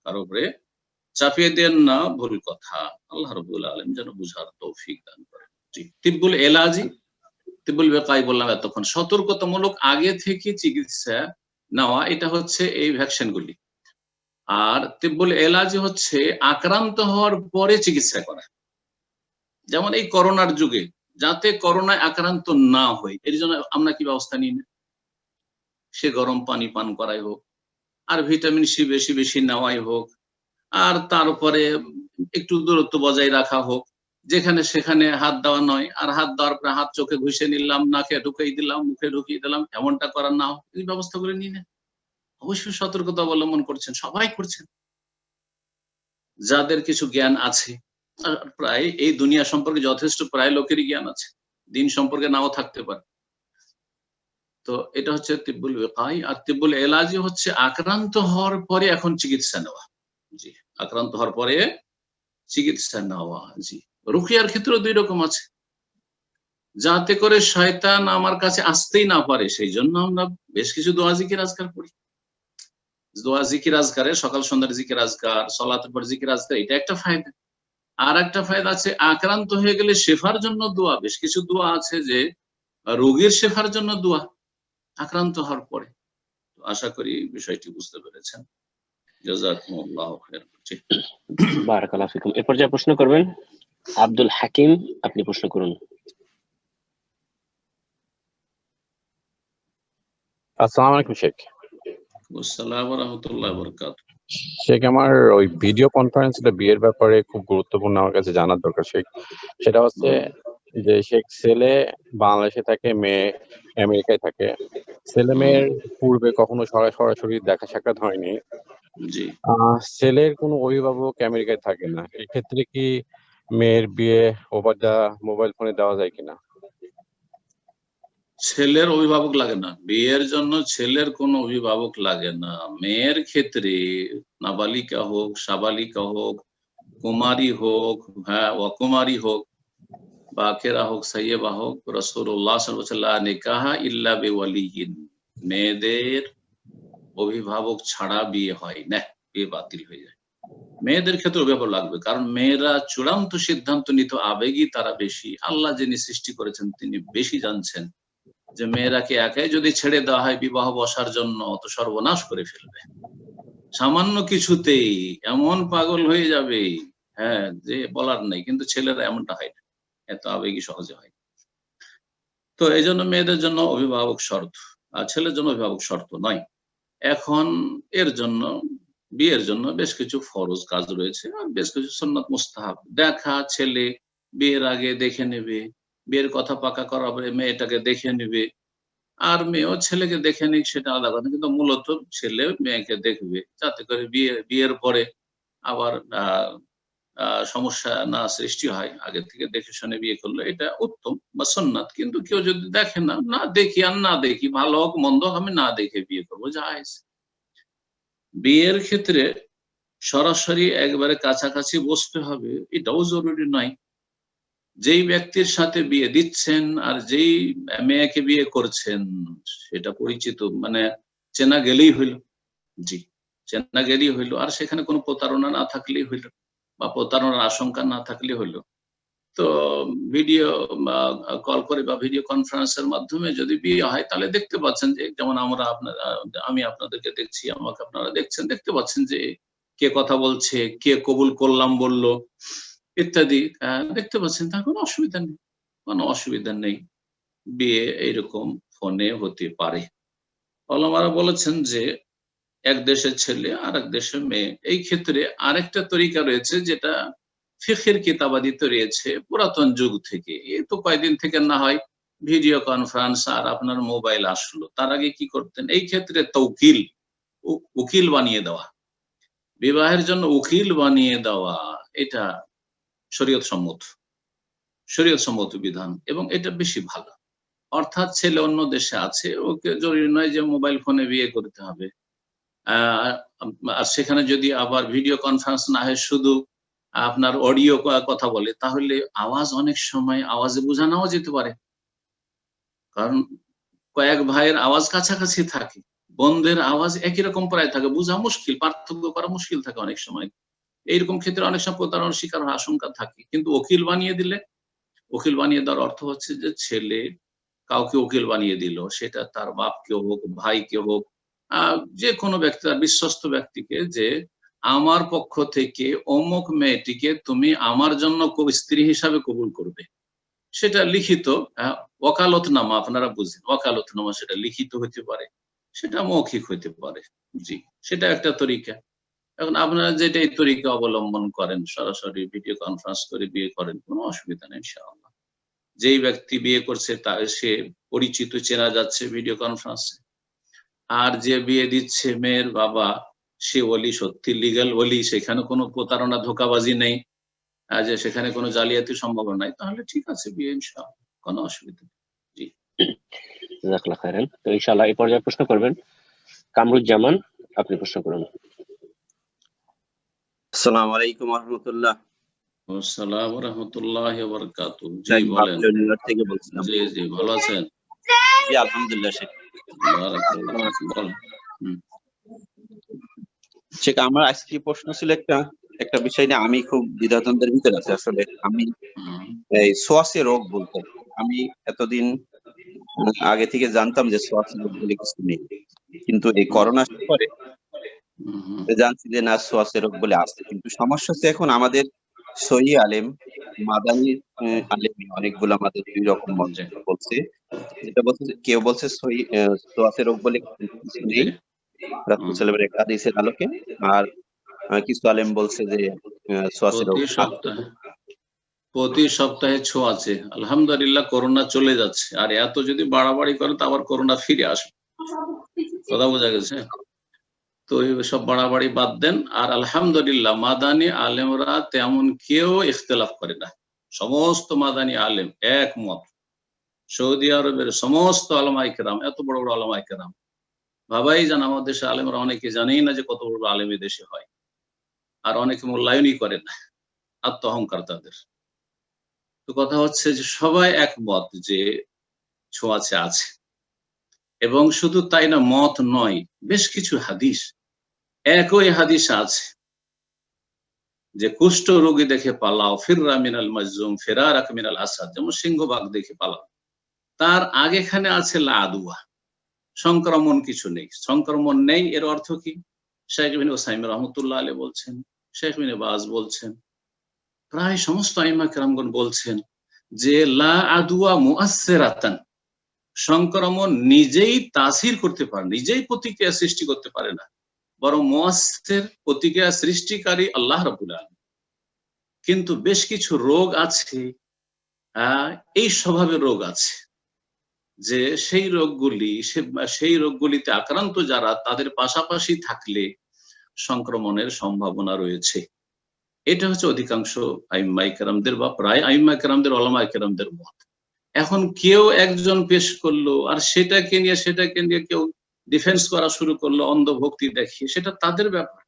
কারো উপরে চাপিয়ে দেন না, ভুল কথা। আল্লাহ রাব্বুল আলামিন যেন বুঝার তৌফিক দান করেন। তিব্বুল এলাজি, তিব্বুল বেকাই বললাম এতক্ষণ, সতর্কতামূলক আগে থেকে চিকিৎসা নেওয়া, এটা হচ্ছে এই ভ্যাকসিনগুলি। আর তিব্বুল এলাজি হচ্ছে আক্রান্ত হওয়ার পরে চিকিৎসা করা। যেমন এই করোনার যুগে যাতে করোনায় আক্রান্ত না হয়, এর জন্য আমরা কি ব্যবস্থা নিই না? সে গরম পানি পান করাই হোক, আর ভিটামিন সি বেশি বেশি নেওয়াই হোক, আর তারপরে একটু দূরত্ব বজায় রাখা হোক, যেখানে সেখানে হাত দেওয়া নয়, আর হাত দেওয়ার পরে হাত চোখে ঘুষে নিলাম, নাকে ঢুকিয়ে দিলাম, মুখে ঢুকিয়ে দিলাম, এমনটা করা না হোক, এই ব্যবস্থা করে নিই না? অবশ্যই সতর্কতা অবলম্বন করছেন, সবাই করছেন যাদের কিছু জ্ঞান আছে। প্রায় এই দুনিয়া সম্পর্কে যথেষ্ট প্রায় লোকেরই জ্ঞান আছে, দিন সম্পর্কে নাও থাকতে পারে। তো এটা হচ্ছে তিব্বুল ওয়াকাই। আর তিব্বুল এলাজি হচ্ছে আক্রান্ত হওয়ার পরে এখন চিকিৎসা নেওয়া। জি, আক্রান্ত হওয়ার পরে চিকিৎসা নেওয়া। জি, রুকিয়ার ক্ষেত্রে দুই রকম আছে, যাতে করে শয়তান আমার কাছে আসতেই না পারে, সেই জন্য আমরা বেশ কিছু দোয়া জিকির আজকার পড়ি। দোয়া জিকির আজকারে সকাল সন্ধ্যার জিকির আজকার, সালাতের পর জিকির আজকার, এটা একটা ফায়দা। আর একটা ফায়দা আছে আক্রান্ত হয়ে গেলে শেফার জন্য দোয়া। বেশ কিছু দোয়া আছে যে রোগীর শেফার জন্য দোয়া আক্রান্ত হওয়ার পরে। আশা করি বিষয়টি বুঝতে পেরেছেন। জাযাকুমুল্লাহু খাইরান। বারাকাল্লাহু ফিকুম। এরপর যা প্রশ্ন করবেন আব্দুল হাকিম, আপনি প্রশ্ন করুন। আসসালামু আলাইকুম শেখ। আসসালামু ওয়া রাহমাতুল্লাহি ওয়া বারাকাতুহু। শেখ, আমার ওই ভিডিও কনফারেন্সটা বিয়ের ব্যাপারে খুব গুরুত্বপূর্ণ, আমার কাছে জানার দরকার শেখ। সেটা হচ্ছে যে শেখ, ছেলে বাংলাদেশে থাকে, মেয়ে আমেরিকায় থাকে। ছেলে মেয়ের পূর্বে কখনো সরাসরি দেখা সাক্ষাৎ হয়নি। ছেলের কোনো অভিভাবক আমেরিকায় থাকে না, এক্ষেত্রে কি মেয়ের বিয়ে ওভার দা মোবাইল ফোনে দেওয়া যায় কিনা? ছেলের অভিভাবক লাগে না, বিয়ের জন্য ছেলের কোনো অভিভাবক লাগে না। মেয়ের ক্ষেত্রে নাবালিকা হোক, সাবালিকা হোক, কুমারী হোক, হ্যাঁ অকুমারী হোক, বাকেরা হোক, সাইয়েবা হোক, রাসূলুল্লাহ সাল্লাল্লাহু আলাইহি ওয়াসাল্লাম নিকাহা ইল্লা বিওয়ালিয়িন, মেয়েদের অভিভাবক ছাড়া বিয়ে হয় না, বিয়ে বাতিল হয়ে যায়। মেয়েদের ক্ষেত্রে অভিভাবক লাগবে, কারণ মেয়েরা চূড়ান্ত সিদ্ধান্ত নিত আবেগী, তারা বেশি। আল্লাহ যিনি সৃষ্টি করেছেন তিনি বেশি জানছেন যে মেয়েরাকে একাই যদি ছেড়ে দেওয়া হয় বিবাহ বসার জন্য, তো সর্বনাশ করে ফেলবে। সামান্য কিছুতেই এমন পাগল হয়ে যাবে, হ্যাঁ, যে বলার নেই। কিন্তু ছেলেরা এমনটা হয় না, এত আবেগী সহজে হয়। তো এই জন্য মেয়েদের জন্য অভিভাবক শর্ত, আর ছেলের জন্য অভিভাবক শর্ত নয়। এখন এর জন্য বিয়ের জন্য বেশ কিছু ফরজ কাজ রয়েছে, আর বেশ কিছু সুন্নাত মুস্তাহাব। দেখা, ছেলে বিয়ের আগে দেখে নেবে, বিয়ের কথা পাকা করার পরে মেয়েটাকে দেখে নেবে, আর মেয়েও ছেলেকে দেখে নিক সেটা আলাদা কথা, কিন্তু মূলত ছেলে মেয়েকে দেখবে যাতে করে বিয়ের পরে আবার সমস্যা না সৃষ্টি হয়। আগে থেকে দেখে শুনে বিয়ে করলে এটা উত্তম বা সুন্নাত। কিন্তু কেউ যদি দেখে না, না দেখি আর না দেখি, ভালো হোক মন্দ হোক আমি না দেখে বিয়ে করবো, জায়েজ। বিয়ের ক্ষেত্রে সরাসরি একবারে কাছাকাছি বসতে হবে এটাও জরুরি নয়। যেই ব্যক্তির সাথে বিয়ে দিচ্ছেন আর যেই মেয়েকে বিয়ে করছেন সেটা পরিচিত, মানে চেনা গেলেই হইল। জি, চেনা গেলেই হইল, আর সেখানে কোনো প্রতারণা না থাকলেই হইল বা প্রতারণার আশঙ্কা না থাকলে হইল। তো ভিডিও কল করে বা ভিডিও কনফারেন্সের মাধ্যমে যদি বিয়ে হয় তাহলে দেখতে পাচ্ছেন যে, যেমন আমি আপনাদেরকে দেখছি, আমাকে আপনারা দেখছেন, দেখতে পাচ্ছেন যে কে কথা বলছে, কে কবুল করলাম বললো ইত্যাদি দেখতে পাচ্ছেন। তার কোনো অসুবিধা নেই, কোনো অসুবিধা নেই। বিয়ে এইরকম ফোনে হতে পারে। ওলামারা বলেছেন যে এক দেশের ছেলে আর এক দেশের মেয়ে, এই ক্ষেত্রে আরেকটা তরিকা রয়েছে যেটা ফিকহের কিতাবাদিতে রয়েছে পুরাতন যুগ থেকে। এই তো কয়েকদিন থেকে না হয় ভিডিও কনফারেন্স আর আপনার মোবাইল আসলো, তার আগে কি করতেন? এই ক্ষেত্রে তৌকিল, উকিল বানিয়ে দেওয়া, বিবাহের জন্য উকিল বানিয়ে দেওয়া, এটা শরীয়ত সম্মত বিধান এবং এটা বেশি ভালো। অর্থাৎ ছেলে অন্য দেশে আছে, ওকে জরুরি নয় যে মোবাইল ফোনে বিয়ে করতে হবে। আর সেখানে যদি আবার ভিডিও কনফারেন্স না হয়, শুধু আপনার অডিও কথা বলে, তাহলে আওয়াজ অনেক সময় আওয়াজে বোঝানোও যেতে পারে। কারণ কয়েক ভাইয়ের আওয়াজ কাছাকাছি থাকে, বোনদের আওয়াজ একই রকম প্রায় থাকে, বোঝা মুশকিল, পার্থক্য করা মুশকিল থাকে অনেক সময়। এইরকম ক্ষেত্রে অনেক সময় প্রতারণার শিকার হওয়ার আশঙ্কা থাকে। কিন্তু উকিল বানিয়ে দিলে, উকিল বানিয়ে দেওয়ার অর্থ হচ্ছে যে ছেলে কাউকে উকিল বানিয়ে দিল, সেটা তার বাপকে হোক, ভাইকে হোক, যে কোনো ব্যক্তি, তার বিশ্বস্ত ব্যক্তিকে, যে আমার পক্ষ থেকে অমুক মেয়েটিকে তুমি আমার জন্য স্ত্রী হিসাবে কবুল করবে। সেটা লিখিত ওকালতনামা, আপনারা বুঝেন ওকালতনামা, সেটা লিখিত হতে পারে, সেটা মৌখিক হইতে পারে। জি, সেটা একটা তরিকা। এখন আপনারা যেটা এই তরিকা অবলম্বন করেন, সরাসরি ভিডিও কনফারেন্স করে বিয়ে করেন, কোনো অসুবিধা নেই ইনশাআল্লাহ। যেই ব্যক্তি বিয়ে করছে সে পরিচিত, চেনা যাচ্ছে ভিডিও কনফারেন্সে। আর যে বিয়ে দিচ্ছে মেয়ের বাবা, সে ওলি, সত্যি লিগ্যাল ওলি, সেখানে কোনো প্রতারণা ধোঁকাবাজি নেই, যে সেখানে কোনো জালিয়াতির সম্ভাবনা নাই, তাহলে ঠিক আছে বিয়ে ইনশাআল্লাহ, কোনো অসুবিধা নেই। জি, জাযাকাল্লাহু খাইরান। তো ইনশাআল্লাহ এই পর্যায়ে প্রশ্ন করবেন কামরুজ্জামান, আপনি প্রশ্ন করুন। আসসালামু আলাইকুম ওয়া রাহমাতুল্লাহ। আসসালামু ওয়া রাহমাতুল্লাহি ওয়া বারাকাতুহু। জি বলেন। নিউইয়র্ক থেকে বলছিলাম। জি জি, ভালো আছেন? জি আলহামদুলিল্লাহ শেখ। বারাকাল্লাহ, বলেন। শেখ, আমার আজকে প্রশ্ন ছিল একটা বিষয় নিয়ে আমি খুব দ্বিধাদ্বন্দ্বের ভিতরে আছি। আসলে আমি এই সোয়াসে রোগ বলতে, আমি এতদিন আগে থেকে জানতাম যে সোয়াসে রোগ বলে কিছু নেই, কিন্তু এই করোনার পরে জানছি যে না, সোয়াসে রোগ বলে আছে। কিন্তু সমস্যা হচ্ছে এখন আমাদের সহি আলেম, মাদানী আলেম, অনেকগুলো আমাদের দুই রকম বলছে। যেটা বলছে, কেউ বলছে সোয়াসে রোগ বলে কিছু নেই রাসূল সাল্লাল্লাহু আলাইহি ওয়াসাল্লামের এক হাদিসের আলোকে, আর কিছু আলেম বলছে যে সোয়াসে রোগ প্রতি সপ্তাহে ছোঁয়াচে। আলহামদুলিল্লাহ, করোনা চলে যাচ্ছে, আর এত যদি বাড়াবাড়ি করে তো আবার করোনা ফিরে আসবে। কথা বোঝা গেছে? তো সব বাড়াবাড়ি বাদ দেন। আর আলহামদুলিল্লাহ মাদানী আলেমরা তেমন কেউ ইখতিলাফ করে না, সমস্ত মাদানী আলেম একমত। সৌদি আরবের সমস্ত আলেমায়ে কেরাম, এত বড় বড় আলেমায়ে কেরাম, ভাবাই যান আমাদের দেশে আলেমরা অনেকে জানেই না যে কত বড় আলেম দেশে হয়, আর অনেকে মূল্যায়নই করে না, আত্ম অহংকার তাদের। তো কথা হচ্ছে যে সবাই একমত যে ছোঁয়াচে আছে। এবং শুধু তাই না, মত নয়, বেশ কিছু হাদিস, একই হাদিস আছে যে কুষ্ঠ রোগী দেখে পালাও, ফিররা মিনাল মাজজুম ফিরারাক মিনাল আসাদ, যেমন সিংহবাগ দেখে পালাও। তার আগেখানে আছে লা আদওয়া, সংক্রমণ কিছু নেই। সংক্রমণ নেই এর অর্থ কি? শেখ ইবনে উসাইমিন রাহমাতুল্লাহ আলাইহি বলছেন, শেখ ইবনে বাজ বলছেন, প্রায় সমস্ত আইম্মা কেরামগণ বলছেন যে লা আদওয়া মুআসসিরাতান, সংক্রমণ নিজেই তাসির করতে পারে, নিজেই প্রতিক্রিয়া সৃষ্টি করতে পারে না, বরং মুআসসির, প্রতিক্রিয়া সৃষ্টিকারী আল্লাহ রাব্বুল আলামিন। কিন্তু বেশ কিছু রোগ আছে, এই স্বভাবের রোগ আছে, যে সেই রোগগুলিতে আক্রান্ত যারা, তাদের পাশাপাশি থাকলে সংক্রমণের সম্ভাবনা রয়েছে। এটা হচ্ছে অধিকাংশ আইম্মায়ে কেরামদের বা প্রায় আইম্মায়ে কেরামদের, ওলামায়ে কেরামদের মত। এখন কেউ একজন পেশ করলো আর সেটাকে নিয়ে কেউ ডিফেন্স করা শুরু করলো অন্ধভক্তি দেখিয়ে, সেটা তাদের ব্যাপার।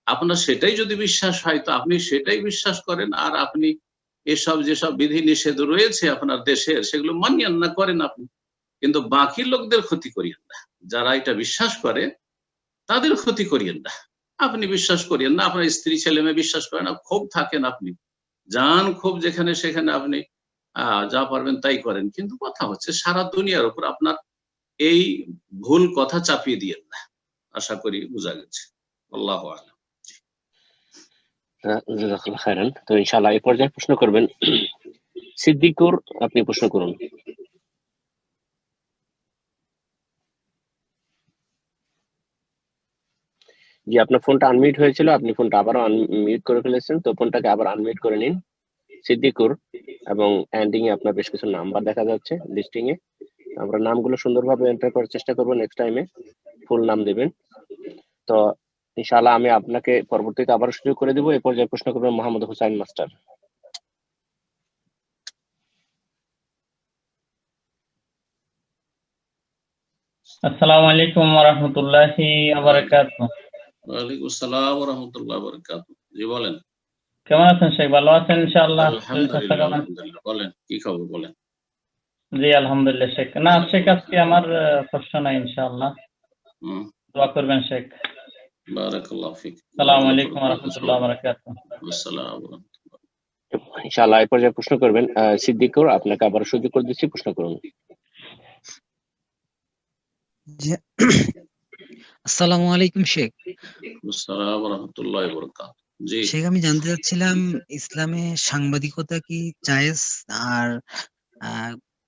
আপনার সেটাই যদি বিশ্বাস হয় তো আপনি সেটাই বিশ্বাস করেন, আর আপনি যেসব বিধি নিষেধ রয়েছে আপনার দেশের সেগুলো মানিয়েন না, করেন আপনি, কিন্তু বাকি লোকদের ক্ষতি করিয়েন না। যারা এটা বিশ্বাস করে তাদের ক্ষতি করিয়েন না। আপনি বিশ্বাস করিয়েন না, আপনার স্ত্রী ছেলে মেয়ে বিশ্বাস করে না, ক্ষোভ থাকেন, আপনি যান ক্ষোভ যেখানে সেখানে, আপনি যা পারবেন তাই করেন, কিন্তু কথা হচ্ছে সারা দুনিয়ার উপর আপনার এই ভুল কথা চাপিয়ে দিয়েন না। আশা করি বোঝা গেছে। আল্লাহু আ'লাম। জাযাকাল্লাহু খাইরান। তো ইনশাআল্লাহ এই পর্যায়ে প্রশ্ন করবেন সিদ্দিকুর, আপনি প্রশ্ন করুন। জি, আপনার ফোনটা আনমিউট হয়েছিল, আপনি ফোনটা আবারও আনমিউট করে ফেলেছেন, তো ফোনটাকে আবার আনমিউট করে নিন সিদ্দিকুর। এবং এন্ডিং এ আপনার বেশ কিছু নাম্বার দেখা যাচ্ছে লিস্টিং এ, আমরা নামগুলো সুন্দরভাবে এন্টার করার চেষ্টা করব। নেক্সট টাইমে ফুল নাম দেবেন। তো ইনশাআল্লাহ আমি আপনাকে পরবর্তীতে আবার সুযোগ করে দেব। এই পর্যায়ে প্রশ্ন করবেন মোহাম্মদ হুসাইন মাস্টার। আসসালামু আলাইকুম ওয়া রাহমাতুল্লাহি ওয়া বারাকাতুহু। ওয়া আলাইকুম আসসালাম ওয়া রাহমাতুল্লাহি ওয়া বারাকাতুহু। জি বলেন। কেমন আছেন শেখ? ভালো আছেন ইনশাআল্লাহ? আলহামদুলিল্লাহ। বলেন কি খবর বলেন। জি আলহামদুলিল্লাহ শেখ। না শেখ, আজকে আমার প্রশ্ন নাই ইনশাআল্লাহ। দোয়া করবেন শেখ। বারাকাল্লাহু ফিক। আসসালামু আলাইকুম ওয়া রাহমাতুল্লাহি ওয়া বারাকাতুহু। আসসালাম ওয়া রাহমাতুল্লাহ। ইনশাআল্লাহ এই পর্যায়ে প্রশ্ন করবেন সিদ্দিকুর, আপনাকে আবার সুযোগ করে দিচ্ছি, প্রশ্ন করুন। আসসালামু আলাইকুম শেখ। আসসালাম ওয়া রাহমাতুল্লাহি ওয়া বারাকাতুহু। জি শেখ, আমি জানতে চাচ্ছিলাম ইসলামে সাংবাদিকতা কি জায়েজ? আর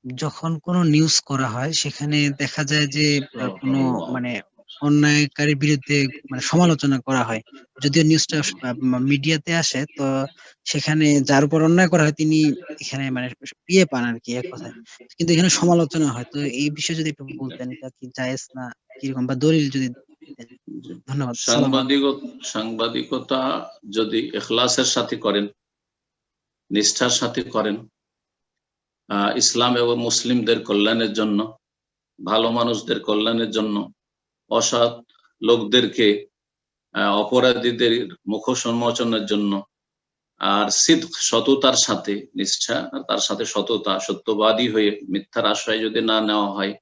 যখন কোনো নিউজ করা হয় সেখানে দেখা যায় যে কোনো মানে অন্যায়কারীর বিরুদ্ধে মানে সমালোচনা করা হয়, যদিও নিউজটা মিডিয়াতে আসে, তো সেখানে যার উপর অন্যায় করা হয় তিনি এখানে মানে পান আর কি, এক কথায়, কিন্তু এখানে সমালোচনা হয়। তো এই বিষয়ে যদি একটু বলতেন, এটা কি জায়েজ না কিরকম, বা দলিল যদি। ধন্যবাদ। সাংবাদিকতা যদি ইখলাসের সাথে করেন, নিষ্ঠার সাথে করেন, ইসলাম এবং মুসলিমদের কল্যাণের জন্য, ভালো মানুষদের কল্যাণের জন্য, অসৎ লোকদেরকে, অপরাধীদের মুখোশ উন্মোচনের জন্য, আর সিদক সততার সাথে নিষ্ঠা, তার সাথে সততা, সত্যবাদী হয়ে মিথ্যার আশ্রয় যদি না নেওয়া হয়,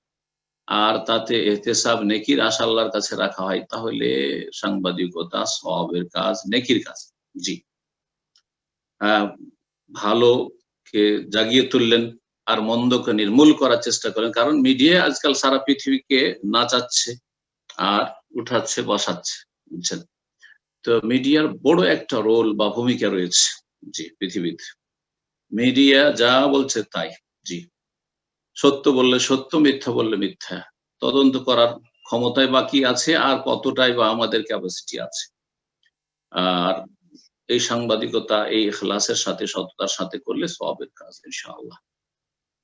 আর তাতে ইহতিসাব নেকির আশা আল্লাহর কাছে রাখা হয়, তাহলে সাংবাদিকতা সওয়াবের কাজ, নেকির কাজ। জি, ভালোকে জাগিয়ে তুললেন আর মন্দকে নির্মূল করার চেষ্টা করেন, কারণ মিডিয়া আজকাল সারা পৃথিবীকে নাচাচ্ছে আর উঠাচ্ছে, বসাচ্ছে, বুঝছেন। তো মিডিয়ার বড় একটা রোল বা ভূমিকা রয়েছে জি পৃথিবীতে। মিডিয়া যা বলছে তাই, জি, সত্য বললে সত্য, মিথ্যা বললে মিথ্যা, তদন্ত করার ক্ষমতায় বাকি আছে আর কতটাই বা আমাদের ক্যাপাসিটি আছে। আর এই সাংবাদিকতা এই ইখলাসের সাথে, সততার সাথে করলে সওয়াবের কাজ ইনশাআল্লাহ।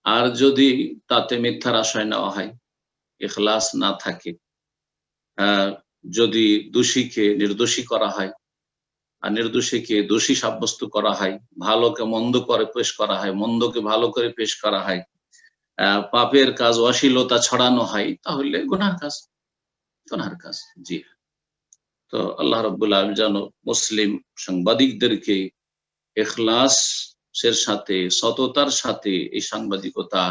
আর যদি তাতে মিথ্যার আশ্রয় নেওয়া হয়, ইখলাস না থাকে, যদি দোষীকে নির্দোষী করা হয় আর নির্দোষীকে দোষী সাব্যস্ত করা হয়, ভালোকে মন্দ করে পেশ করা হয়, মন্দকে ভালো করে পেশ করা হয়, পাপের কাজ, অশ্লীলতা ছড়ানো হয়, তাহলে গুনাহর কাজ, গুনাহর কাজ। জি, তো আল্লাহ রাব্বুল আলামিন যেন মুসলিম সাংবাদিকদেরকে ইখলাসের সাথে, সততার সাথে এই সাংবাদিকতা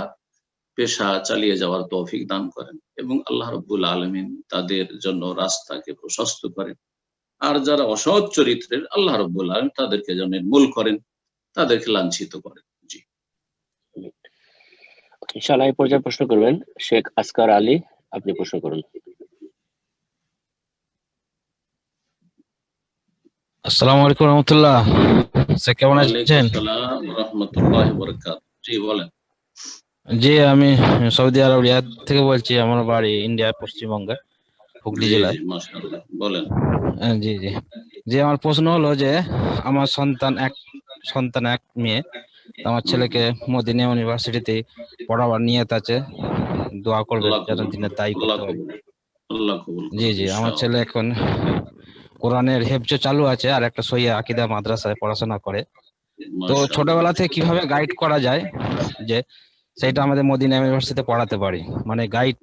পেশা চালিয়ে যাওয়ার তৌফিক দান করেন, এবং আল্লাহ রাব্বুল আলামিন তাদের জন্য রাস্তাকে প্রশস্ত করেন। আর যারা অসৎ চরিত্রের, আল্লাহ রাব্বুল আলামিন তাদেরকে যেন নির্মূল করেন, তাদেরকে লাঞ্ছিত করেন। জি, ইনশাআল্লাহ এই পর্যায়ে প্রশ্ন করবেন শেখ আসকার আলী, আপনি প্রশ্ন করুন। আসসালামু আলাইকুম রাহমাতুল্লাহ। স্যার কেমন আছেন? আসসালাম রাহমাতুল্লাহি ওয়া বারাকাতুহু। জি বলেন। জি, আমি সৌদি আরব রিয়াদ থেকে বলছি, আমার বাড়ি ইন্ডিয়া, পশ্চিমবঙ্গে, হুগলি জেলায়। মাশাআল্লাহ, বলেন। জি জি জি, আমার প্রশ্ন হলো যে আমার সন্তান এক মেয়ে, আমার ছেলেকে মদিনা ইউনিভার্সিটিতে পড়াবার নিয়ত আছে, দোয়া করবেন আল্লাহ যেন কবুল দিনের করুন, দায়ী আল্লাহ করতে পারি। কবুল আল্লাহ কবুল জি করুন জি, আমার ইনশাআল্লাহ। ছেলে এখন কোরআনের হেফজ চালু আছে আর একটা সহিহ আকীদা মাদ্রাসায় পড়াশোনা করে। তো মাশাআল্লাহ। ছোটবেলা থেকে কিভাবে গাইড করা যায় যে সেটা আমাদের মদিনা ইউনিভার্সিটিতে পড়াতে পারি, মানে গাইড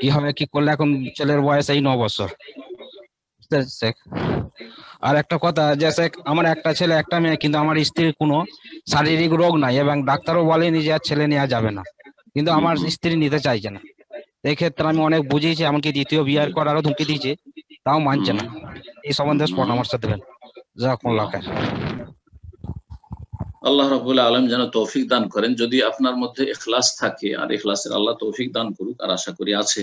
কিভাবে কি করলে, এখন ছেলের বয়স এই 9 বছর। বুঝতে পারছেন? আর একটা কথা যে শেখ, আমার একটা ছেলে একটা মেয়ে, কিন্তু আমার স্ত্রীর কোনো শারীরিক রোগ নাই এবং ডাক্তারও বলেনি যে আর ছেলে নেওয়া যাবে না, কিন্তু আমার স্ত্রী নিতে চাইছে না। এই ক্ষেত্রে আমি অনেক বুঝিয়েছি, এমনকি দ্বিতীয় বিয়ে করারও ধুমকি দিয়েছি, তাও মানছে না। এই সম্বন্ধে পরামর্শ দেবেন। জাযাকুমুল্লাহ খাইর। আল্লাহ রাব্বুল আলামিন যেন তৌফিক দান করেন। যদি আপনার মধ্যে ইখলাস থাকে, আর ইখলাসের আল্লাহ তৌফিক দান করুক, আর আশা করি আছে,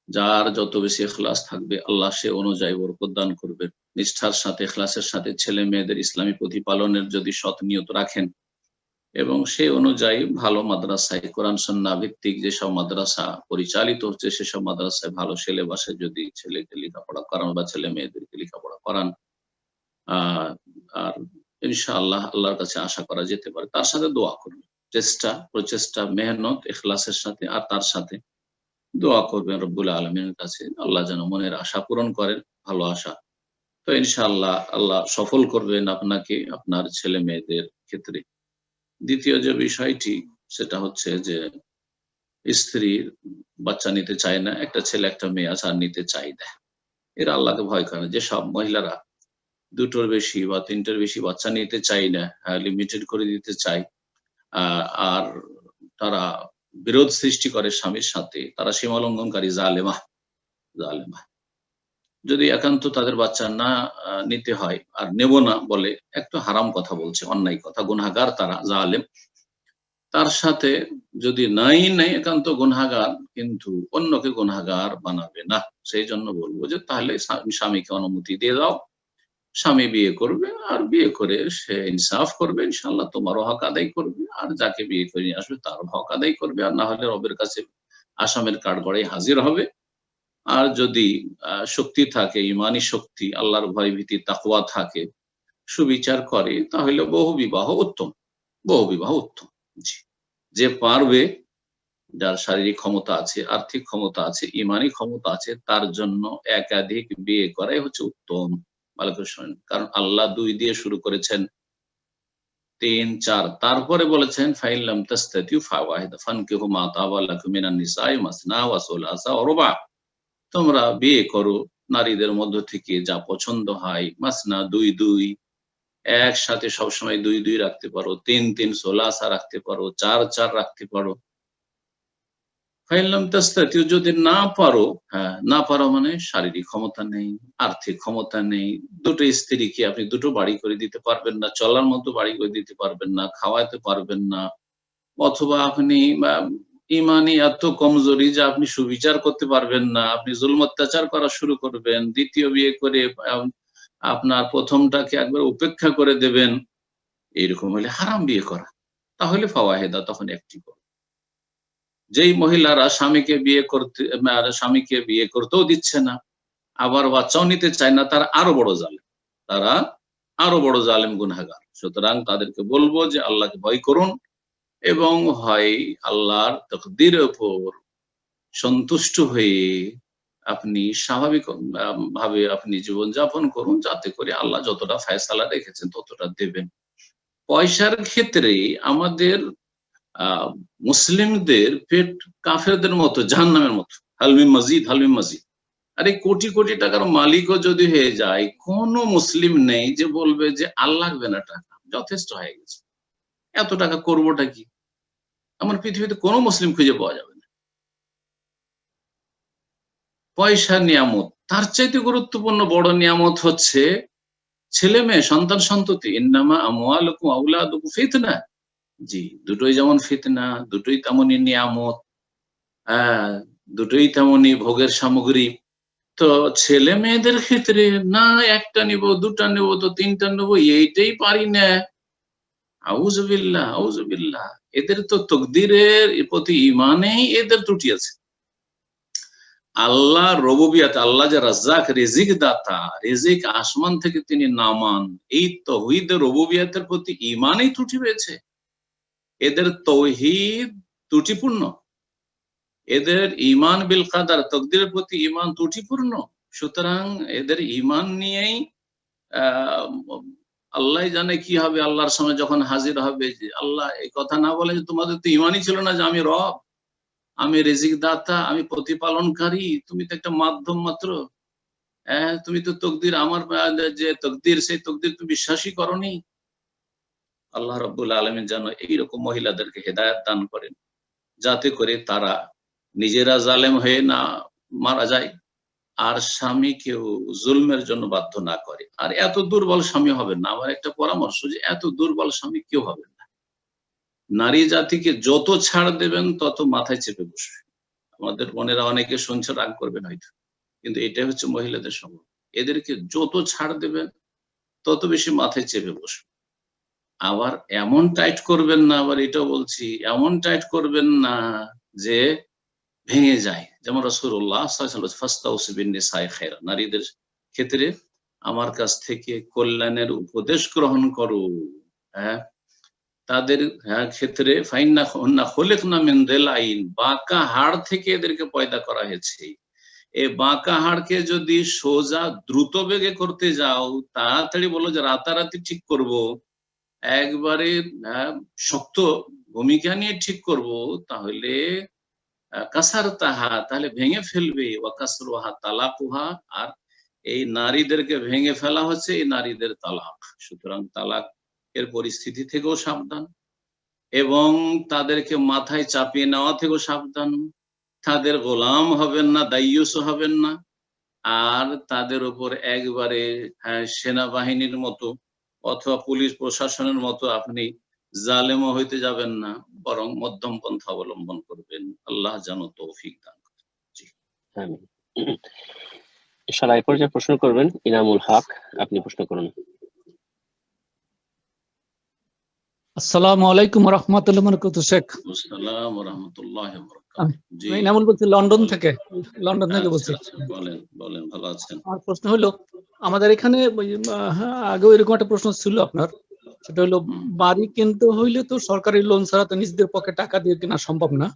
যার যত বেশি ইখলাস থাকবে আল্লাহ সে অনুযায়ী বরকত দান করবে। নিষ্ঠার সাথে ইখলাসের সাথে ছেলে মেয়েদের ইসলামী প্রতিপালনের যদি সৎ নিয়ত রাখেন এবং সে অনুযায়ী ভালো মাদ্রাসায় কোরআন সুন্নাহ ভিত্তিক যেসব মাদ্রাসা পরিচালিত হচ্ছে সেসব মাদ্রাসায় ভালো সিলেবাসে যদি ছেলেকে লেখাপড়া করান বা ছেলে মেয়েদেরকে লেখাপড়া করান, আর ইনশাআল্লাহ আল্লাহর কাছে আশা করা যেতে পারে। তার সাথে দোয়া করবেন, প্রচেষ্টা মেহনত ইখলাসের সাথে, আর তার সাথে দোয়া করবেন রব্বুল আলামিনের কাছে আল্লাহ যেন মনের আশা পূরণ করেন, ভালো আশা। তো ইনশাআল্লাহ আল্লাহ সফল করবেন আপনাকে আপনার ছেলে মেয়েদের ক্ষেত্রে। দ্বিতীয় যে বিষয়টি সেটা হচ্ছে যে স্ত্রী বাচ্চা নিতে চায় না, একটা ছেলে একটা মেয়ে আছে আর নিতে চাই না, এরা আল্লাহকে ভয় করে না। যে সব মহিলারা দুটোর বেশি বা তিনটের বেশি বাচ্চা নিতে চাই না, লিমিটেড করে দিতে চাই, আর তারা বিরোধ সৃষ্টি করে স্বামীর সাথে, তারা সীমা লঙ্ঘনকারী, জালেমা। যদি একান্ত তাদের বাচ্চা না নিতে হয় আর নেব না বলে, একটু হারাম কথা বলছে, অন্যায় কথা, গুনাহগার তারা, জালেম। তার সাথে যদি নাই একান্ত গুনাহগার, কিন্তু অন্যকে গুনাহগার বানাবে না। সেই জন্য বলবো যে তাহলে স্বামীকে অনুমতি দিয়ে দাও, স্বামী বিয়ে করবে, আর বিয়ে করে সে ইনসাফ করবে, ইনশাআল্লাহ তোমারও হক আদায় করবে, আর যাকে বিয়ে করে নিয়ে আসবে তারও হক আদায় করবে, আর না হলে রবের কাছে আসামের কাঠগড়ায় হাজির হবে। আর যদি শক্তি থাকে, ইমানি শক্তি, আল্লাহর ভয় ভীতি তাকওয়া থাকে, সুবিচার করে, তাহলে বহু বিবাহ উত্তম। জি, যে পারবে, যার শারীরিক ক্ষমতা আছে, আর্থিক ক্ষমতা আছে, ইমানি ক্ষমতা আছে, তার জন্য একাধিক বিয়ে করাই হচ্ছে উত্তম। কারণ আল্লাহ 2 দিয়ে শুরু করেছেন, 3, 4, তারপরে বলেছেন ফাইল্লাম তাস্তাতিউ ফাওয়াহিদা ফানকিহু মা তাবা লাকুম মিনান নিসাই মাসনা ওয়া সুলাসা ওয়া রুবা। তোমরা বিয়ে করো নারীদের মধ্য থেকে যা পছন্দ হয়, মাসনা 2 একসাথে সবসময় 2 রাখতে পারো, 3 সুলাসা রাখতে পারো, 4 রাখতে পারো। ফাইল্লাম তাস্তাতিউ, যদি না পারো, না পারো মানে শারীরিক ক্ষমতা নেই, আর্থিক ক্ষমতা নেই, দুটো স্ত্রীকে আপনি দুটো বাড়ি করে দিতে পারবেন না, চলার মতো বাড়ি করে দিতে পারবেন না, খাওয়াতে পারবেন না, অথবা আপনি ইমানি এত কমজোরি যে আপনি সুবিচার করতে পারবেন না, আপনি জুলম অত্যাচার করা শুরু করবেন, দ্বিতীয় বিয়ে করে আপনার প্রথমটাকে একবার উপেক্ষা করে দেবেন, এইরকম হলে হারাম বিয়ে করা। তাহলে ফাওয়াহিদা, তখন একটি করো। যেই মহিলারা স্বামীকে বিয়ে করতেও দিচ্ছে না, আবার বাচ্চাও নিতে চায় না, তারা আরো বড় জালেম, গুনাহগার। সুতরাং তাদেরকে বলবো যে আল্লাহকে ভয় করুন এবং হয় আল্লাহর তাকদীরের উপর সন্তুষ্ট হয়ে আপনি স্বাভাবিক ভাবে আপনি জীবনযাপন করুন, যাতে করে আল্লাহ যতটা ফয়সালা রেখেছেন ততটা দেবেন। পয়সার ক্ষেত্রে আমাদের মুসলিমদের পেট কাফেরদের মতো, জাহান্নামের মতো, হালমিম মাজিদ। আরে কোটি কোটি টাকার মালিকও যদি হয়ে যায়, কোন মুসলিম নেই যে বলবে যে আল্লাহ লাগবে না, টাকা যথেষ্ট হয়ে গেছে, এত টাকা করবোটা কি। আমার পৃথিবীতে কোনো মুসলিম খুঁজে পাওয়া যাবে না। পয়সা নিয়ামত, তার চাইতে গুরুত্বপূর্ণ বড় নিয়ামত হচ্ছে ছেলে মেয়ে, সন্তান সন্ততি। ইন্নামা আমওয়ালুকুম আওলাদুকুম ফিতনা। জি, দুটোই যেমন ফিতনা, দুটোই তেমনই নিয়ামত, দুটোই তেমনই ভোগের সামগ্রী। তো ছেলে মেয়েদের ক্ষেত্রে না একটা নিব, দুটা নেব, তো 3টা নেব, এইটাই পারি না। আউযুবিল্লাহ। এদের তো তাকদীরের প্রতি ঈমানেই এদের ত্রুটি আছে। আল্লাহ রুবুবিয়ত, আল্লাহ যে রাজ্জাক, রিজিক দাতা, রিজিক আসমান থেকে তিনি নামান, এই তাওহীদ রুবুবিয়তের প্রতি ঈমানেই ত্রুটি রয়েছে। এদের তাওহীদ ত্রুটিপূর্ণ, এদের ঈমান বিল কাদার, তকদিরের প্রতি ঈমান ত্রুটিপূর্ণ। সুতরাং এদের ঈমান নিয়েই আল্লাহ জানে কি হবে আল্লাহর সামনে যখন হাজির হবে। যে আল্লাহ এই কথা না বলে যে তোমাদের তো ঈমানই ছিল না যে আমি রব, আমি রিজিক দাতা, আমি প্রতিপালনকারী, তুমি তো একটা মাধ্যম মাত্র। তুমি তো তকদির, আমার যে তকদির সেই তকদির তুমি বিশ্বাসই করনি। আল্লাহ রাব্বুল আলামিন যেন এইরকম মহিলাদেরকে হেদায়েত দান করেন, যাতে করে তারা নিজেরা জালেম হয়ে না মারা যায়, আর স্বামীকেও জুলমের জন্য বাধ্য না করে। আর এত দুর্বল স্বামী হবেন না। আমার একটা পরামর্শ, যে এত দুর্বল স্বামী কেউ হবেন না। নারী জাতিকে যত ছাড় দেবেন তত মাথায় চেপে বসবে। আমাদের বোনেরা অনেকে শুনছে, রাগ করবেন হয়তো, কিন্তু এটাই হচ্ছে মহিলাদের স্বভাব। এদেরকে যত ছাড় দেবেন তত বেশি মাথায় চেপে বসবে। আবার এমন টাইট করবেন না, আবার এটাও বলছি, এমন টাইট করবেন না যে ভেঙে যায়। যেমন রাসূলুল্লাহ সাল্লাল্লাহু আলাইহি ওয়াসাল্লাম ফাস্তাউসু বিন-নিসাই খায়রা, নারীদের ক্ষেত্রে আমার কাছ থেকে কল্যাণের উপদেশ গ্রহণ করো। তাদের ক্ষেত্রে ফাইন্নাহুন্না খুলিকনা মিন দিলাইন, বাঁকা হাড় থেকে এদেরকে পয়দা করা হয়েছে। এই বাঁকা হাড়কে যদি সোজা দ্রুত বেগে করতে যাও, তাড়াতাড়ি বলো যে রাতারাতি ঠিক করব, একবারে শক্ত ভূমিকা নিয়ে ঠিক করব, তাহলে কাসার তাহা, তাহলে ভেঙে ফেলবে। ওয়াকাসরুহা তালাকুহা, আর এই নারীদেরকে ভেঙে ফেলা হচ্ছে এই নারীদের তালাক। সুতরাং তালাক এর পরিস্থিতি থেকেও সাবধান, এবং তাদেরকে মাথায় চাপিয়ে নেওয়া থেকেও সাবধান। তাদের গোলাম হবেন না, দায়ুস হবেন না, আর তাদের উপর একবারে সেনাবাহিনীর মতো অথবা পুলিশ প্রশাসনের মতো আপনি জালেমও হইতে যাবেন না, বরং মধ্যম পন্থা অবলম্বন করবেন। আল্লাহ যেন তৌফিক দান করেন। জি, আমিন। ইনশাআল্লাহ এই পর্যায়ে প্রশ্ন করবেন ইনামুল হক, আপনি প্রশ্ন করুন। আসসালামু আলাইকুম ওয়া রাহমাতুল্লাহি ওয়া বারাকাতুহু। শেখ আসসালামু ওয়া রাহমাতুল্লাহি ওয়া বারাকাতুহু। জি, আমি ইনামুল বলছি, লন্ডন থেকে বলছি। বলেন, ভালো আছেন? আমার প্রশ্ন হলো, আমাদের এখানে আগেও এরকম একটা প্রশ্ন ছিল আপনার, সেটা হলো বাড়ি কিনতে হইলে তো সরকারি লোন ছাড়া তো নিজেদের পক্ষে টাকা দিয়ে কেনা সম্ভব না।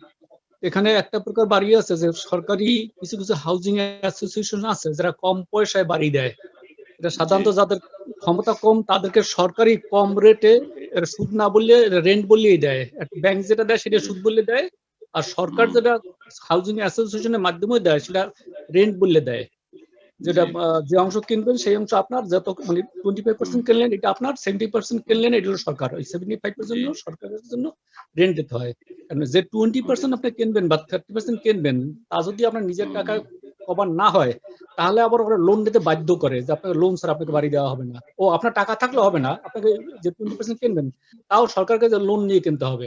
এখানে একটা প্রকার বাড়ি আছে যে সরকারি কিছু কিছু হাউজিং অ্যাসোসিয়েশন আছে যারা কম পয়সায় বাড়ি দেয়। এটা সাধারণত যাদের ক্ষমতা কম তাদেরকে সরকারি কম রেটে সুদ না বললে রেন্ট বললেই দেয়। ব্যাংক যেটা দেয় সেটা সুদ বললে দেয়, আর সরকার যেটা হাউজিং অ্যাসোসিয়েশনের মাধ্যমে দেয় সেটা রেন্ট বললে দেয়। যেটা যে অংশ কিনবেন সেই অংশ আপনার, যত মানে 25% কিনলেন এটা আপনার, 70% কিনলেন এটা হলো সরকার, ওই 75% সরকারের জন্য রেন্ট দিতে হয়। যে 20% আপনি কিনবেন বা 30% কিনবেন, তা যদি আপনার নিজের টাকা কভার না হয়, তাহলে আবার ওরা লোন দিতে বাধ্য করে যে আপনাকে লোন ছাড়া আপনাকে বাড়ি দেওয়া হবে না। ও আপনার টাকা থাকলে হবে না, আপনাকে যে 20% কিনবেন তাও সরকারকে লোন নিয়ে কিনতে হবে।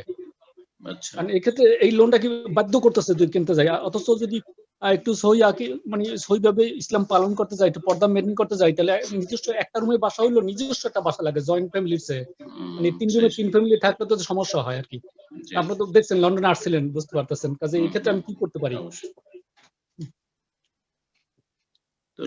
কারণ এক্ষেত্রে এই লোনটা কি বাধ্য করতেছে যদি কিনতে যায়। অথচ যদি একটু সহি মানে সহিভাবে ইসলাম পালন করতে যায়, একটু পর্দা মেনটেন করতে যায়, তাহলে নিজস্ব একটা রুমে বাসা হইলো, নিজস্ব একটা বাসা লাগে জয়েন্ট ফ্যামিলির চেয়ে। মানে 3 রুমে 3 ফ্যামিলি থাকলে তো সমস্যা হয় আর কি। আপনারা তো দেখছেন, লন্ডনে আসছিলেন, বুঝতে পারতেছেন। কাজে এই ক্ষেত্রে আমি কি করতে পারি? তো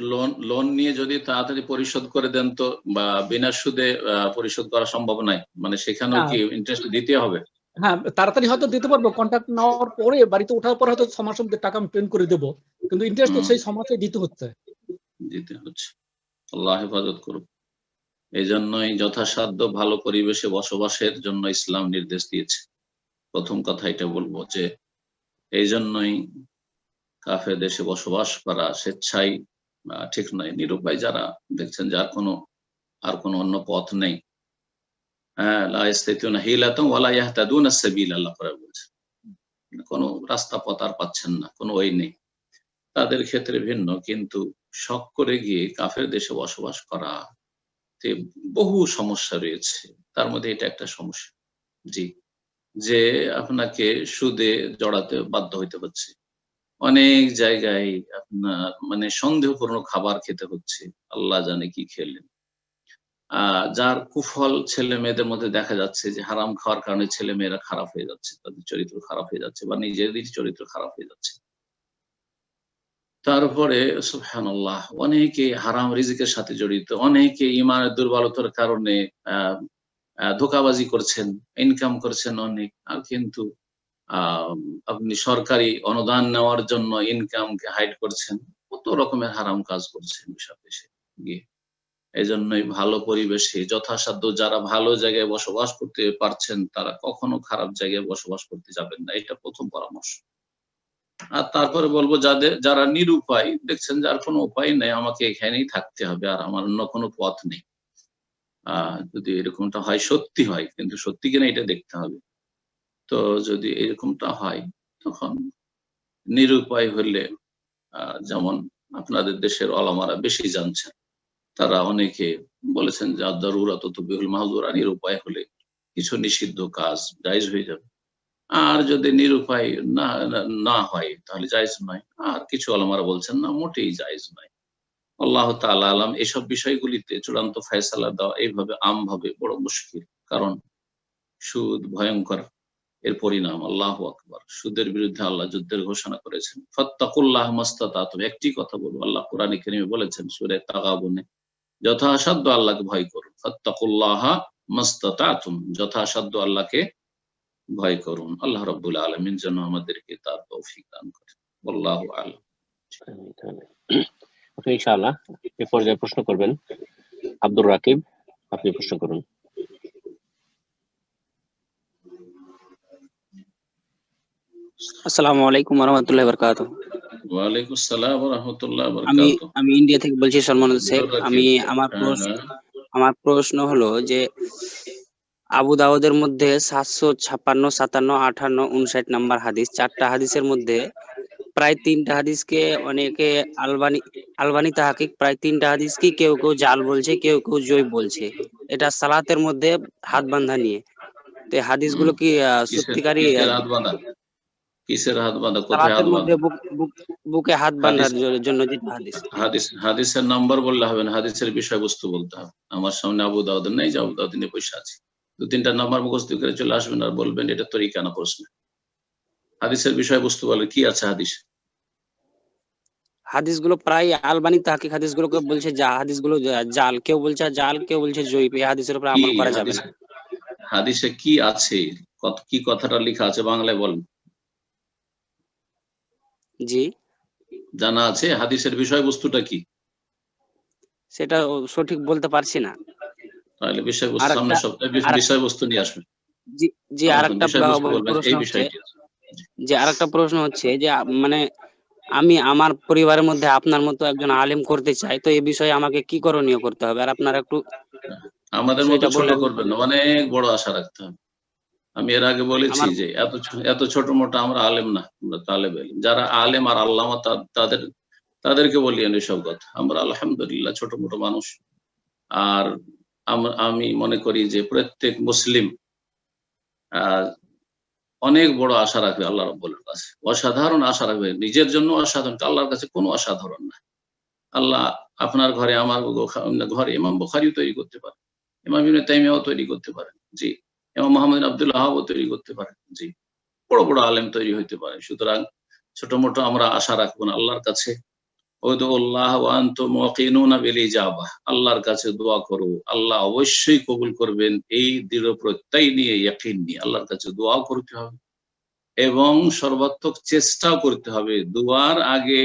লোন নিয়ে যদি তাড়াতাড়ি পরিশোধ করে দেন তো, বা বিনা সুদে পরিশোধ করা সম্ভব নয়, মানে সেখানেও কি ইন্টারেস্ট দিতে হবে? হ্যাঁ, তাড়াতাড়ি হয়তো দিতে পারবো, কন্ট্রাক্ট নেওয়ার পরে বাড়িতে ওঠার পর হয়তো 6 মাসের মধ্যে টাকা আমি পেমেন্ট করে দেবো, কিন্তু ইন্টারেস্ট তো সেই 6 মাসে দিতে হচ্ছে। আল্লাহ হেফাজত করুক। এই জন্যই যথাসাধ্য ভালো পরিবেশে বসবাসের জন্য ইসলাম নির্দেশ দিয়েছে। প্রথম কথা এটা বলবো যে এই জন্যই কাফের দেশে বসবাস করা স্বেচ্ছায় ঠিক নয়। নিরুপায় যারা দেখছেন, যার আর কোনো অন্য পথ নেই, কোনো রাস্তা পথ আর পাচ্ছেন না, কোনো ওই নেই, তাদের ক্ষেত্রে ভিন্ন। কিন্তু শখ করে গিয়ে কাফের দেশে বসবাস করা বহু সমস্যা রয়েছে, তার মধ্যে এটা একটা সমস্যা। জি, যে আপনাকে সুদে জড়াতে বাধ্য হইতে হচ্ছে, অনেক জায়গায় আপনার মানে সন্দেহপূর্ণ খাবার খেতে হচ্ছে, আল্লাহ জানে কি খেলেন। যার কুফল ছেলে মেয়েদের মধ্যে দেখা যাচ্ছে যে হারাম খাওয়ার কারণে ছেলে মেয়েরা খারাপ হয়ে যাচ্ছে, তাদের চরিত্র খারাপ হয়ে যাচ্ছে, বা নিজেদের চরিত্র খারাপ হয়ে যাচ্ছে। তারপরে সুবহানাল্লাহ, অনেকে হারাম রিজিকের সাথে জড়িত, অনেকে ইমানের দুর্বলতার কারণে ধোঁকাবাজি করছেন, ইনকাম করছেন অনেক, আর কিন্তু আপনি সরকারি অনুদান নেওয়ার জন্য ইনকামকে হাইড করছেন, কত রকমের হারাম কাজ করছেন এসব দেশে গিয়ে। এই জন্যই ভালো পরিবেশে যথাসাধ্য যারা ভালো জায়গায় বসবাস করতে পারছেন তারা কখনো খারাপ জায়গায় বসবাস করতে যাবেন না, এটা প্রথম পরামর্শ। আর তারপরে বলবো যারা নিরুপায় দেখছেন, যার কোনো উপায় নেই, আমাকে এখানেই থাকতে হবে আর আমার অন্য কোনো পথ নেই, যদি এরকমটা হয়, সত্যি হয়, কিন্তু সত্যি কিনা এটা দেখতে হবে। তো যদি এরকমটা হয় তখন নিরুপায় হলে, যেমন আপনাদের দেশের ওলামারা বেশি জানছেন, তারা অনেকে বলেছেন যে আদ-দারুরাতু তুবিহুল মাহযুরা, নিরুপায় হলে কিছু নিষিদ্ধ কাজ জায়েজ হয়ে যাবে। আর যদি নিরুপায় না হয় তাহলে জায়েজ নয়। আর কিছু ওলামারা বলছেন না, মোটেই জায়েজ নয়। আল্লাহু তাআলা আলাম। এসব বিষয়গুলিতে চূড়ান্ত ফয়সালা দেওয়া এইভাবে আমভাবে বড় মুশকিল, কারণ সুদ ভয়ঙ্কর, এর পরিণাম আল্লাহু আকবার। সুদের বিরুদ্ধে আল্লাহ যুদ্ধের ঘোষণা করেছেন। ফাত্তাকুল্লাহ মাস্তাতাতুম, একটি কথা বলবো, আল্লাহ কোরআনে কারীমে বলেছেন সূরা তাগাবুনে, যথাসাধ্য আল্লাহকে ভয় করুন। ফাত্তাকুল্লাহ মাস্তাতাতুম, যথাসাধ্য আল্লাহকে ভয় করুন। আল্লাহ রাব্বুল আলামিন যেন আমাদেরকে তার তৌফিক দান করেন। আল্লাহু আ'লাম। আপনি ইনশাআল্লাহ এই পর্যায়ে প্রশ্ন করবেন। আব্দুর রাকিব, আপনি প্রশ্ন করুন। আসসালামু আলাইকুম ওয়া রাহমাতুল্লাহি ওয়া বারাকাতুহু। ওয়া আলাইকুম আসসালাম ওয়া রাহমাতুল্লাহি ওয়া বারাকাতুহু। আমি ইন্ডিয়া থেকে বলছি, সলমান শেখ। আমি আমার প্রশ্ন হলো যে আবু দাউদের মধ্যে 756, 57, 58, 59 নাম্বার হাদিস, 4টা হাদিসের মধ্যে প্রায় 3টা হাদিসকে অনেকে আলবানি তাহকিক, প্রায় 3টা হাদিসকে কেউ কেউ জাল বলছে, কেউ কেউ জয়ীফ বলছে। এটা সালাতের মধ্যে হাত বাঁধা নিয়ে, তো এই হাদিসগুলো কি সত্যিকারই? কিসের হাত বাঁধা? কোথায় হাত বাঁধা? বুকে হাত বাঁধার জন্য যে হাদিসের নাম্বার বললে হবে না, হাদিসের বিষয়বস্তু বলতে হবে। আমার সামনে আবু দাউদ নেই যে আবু দাউদ নিয়ে বসে আছে, 2-3টা নাম্বার মুখস্থ করে চলে আসবেন আর বলবেন এটা তরিকা না প্রশ্ন। হাদিসের বিষয়বস্তু বলে কি আছে হাদিসগুলো প্রায় আলবানি তাহকিক হাদিসগুলোকে বলছে হাদিসগুলো জাল, কেউ বলছে জাল, কেউ বলছে জয়ীফ। এই হাদিসের উপর আমল করা যাবে না। হাদিসে কি আছে, কি কথাটা লেখা আছে বাংলায় বলেন। জি, জানা আছে হাদিসের বিষয়বস্তুটা কি? সেটা সঠিক বলতে পারছি না। তাহলে বিষয়বস্তু সামনে সপ্তাহে বিষয়বস্তু নিয়ে আসবেন। জি, আরেকটা প্রশ্ন হচ্ছে যে মানে আমি আমার পরিবারের মধ্যে আপনার মতো একজন আলেম করতে চাই, তো এই বিষয়ে আমাকে কি করণীয় করতে হবে? আর আপনারা একটু আমাদের মতো ছোট করবেন না, অনেক বড় আশা রাখতে হবে। আমি এর আগে বলেছি যে এত ছোট মোটা আমরা আলেম না, আমরা তালেব ইলম। যারা আলেম আর আল্লামা তাদেরকে বলি এসব কথা। আমরা আলহামদুলিল্লাহ ছোট মোটো মানুষ। আর আমি মনে করি যে প্রত্যেক মুসলিম অনেক বড় আশা রাখবে আল্লাহ রাব্বুলের কাছে, অসাধারণ আশা রাখবে। নিজের জন্য অসাধারণ, আল্লাহর কাছে কোনো অসাধারণ না। আল্লাহ আপনার ঘরে, আমার ঘরে ইমাম বুখারীও তৈরি করতে পারে, ইমাম ইবনে তাইমিয়াও তৈরি করতে পারে, জি, ইমাম মুহাম্মদ বিন আব্দুল ওয়াহাবও তৈরি করতে পারে, জি, বড় বড় আলেম তৈরি হইতে পারে। সুতরাং ছোট মোটো আমরা আশা রাখবো না আল্লাহর কাছে। উদুল্লাহ ওয়া আনতুম মুকিনুনা বিল ইজাবাহ, আল্লাহর কাছে দোয়া করো, আল্লাহ অবশ্যই কবুল করবেন, এই দৃঢ় প্রত্যয় নিয়ে, ইয়াকিন নিয়ে আল্লাহর কাছে দোয়াও করতে হবে এবং সর্বাত্মক চেষ্টাও করতে হবে। দোয়ার আগে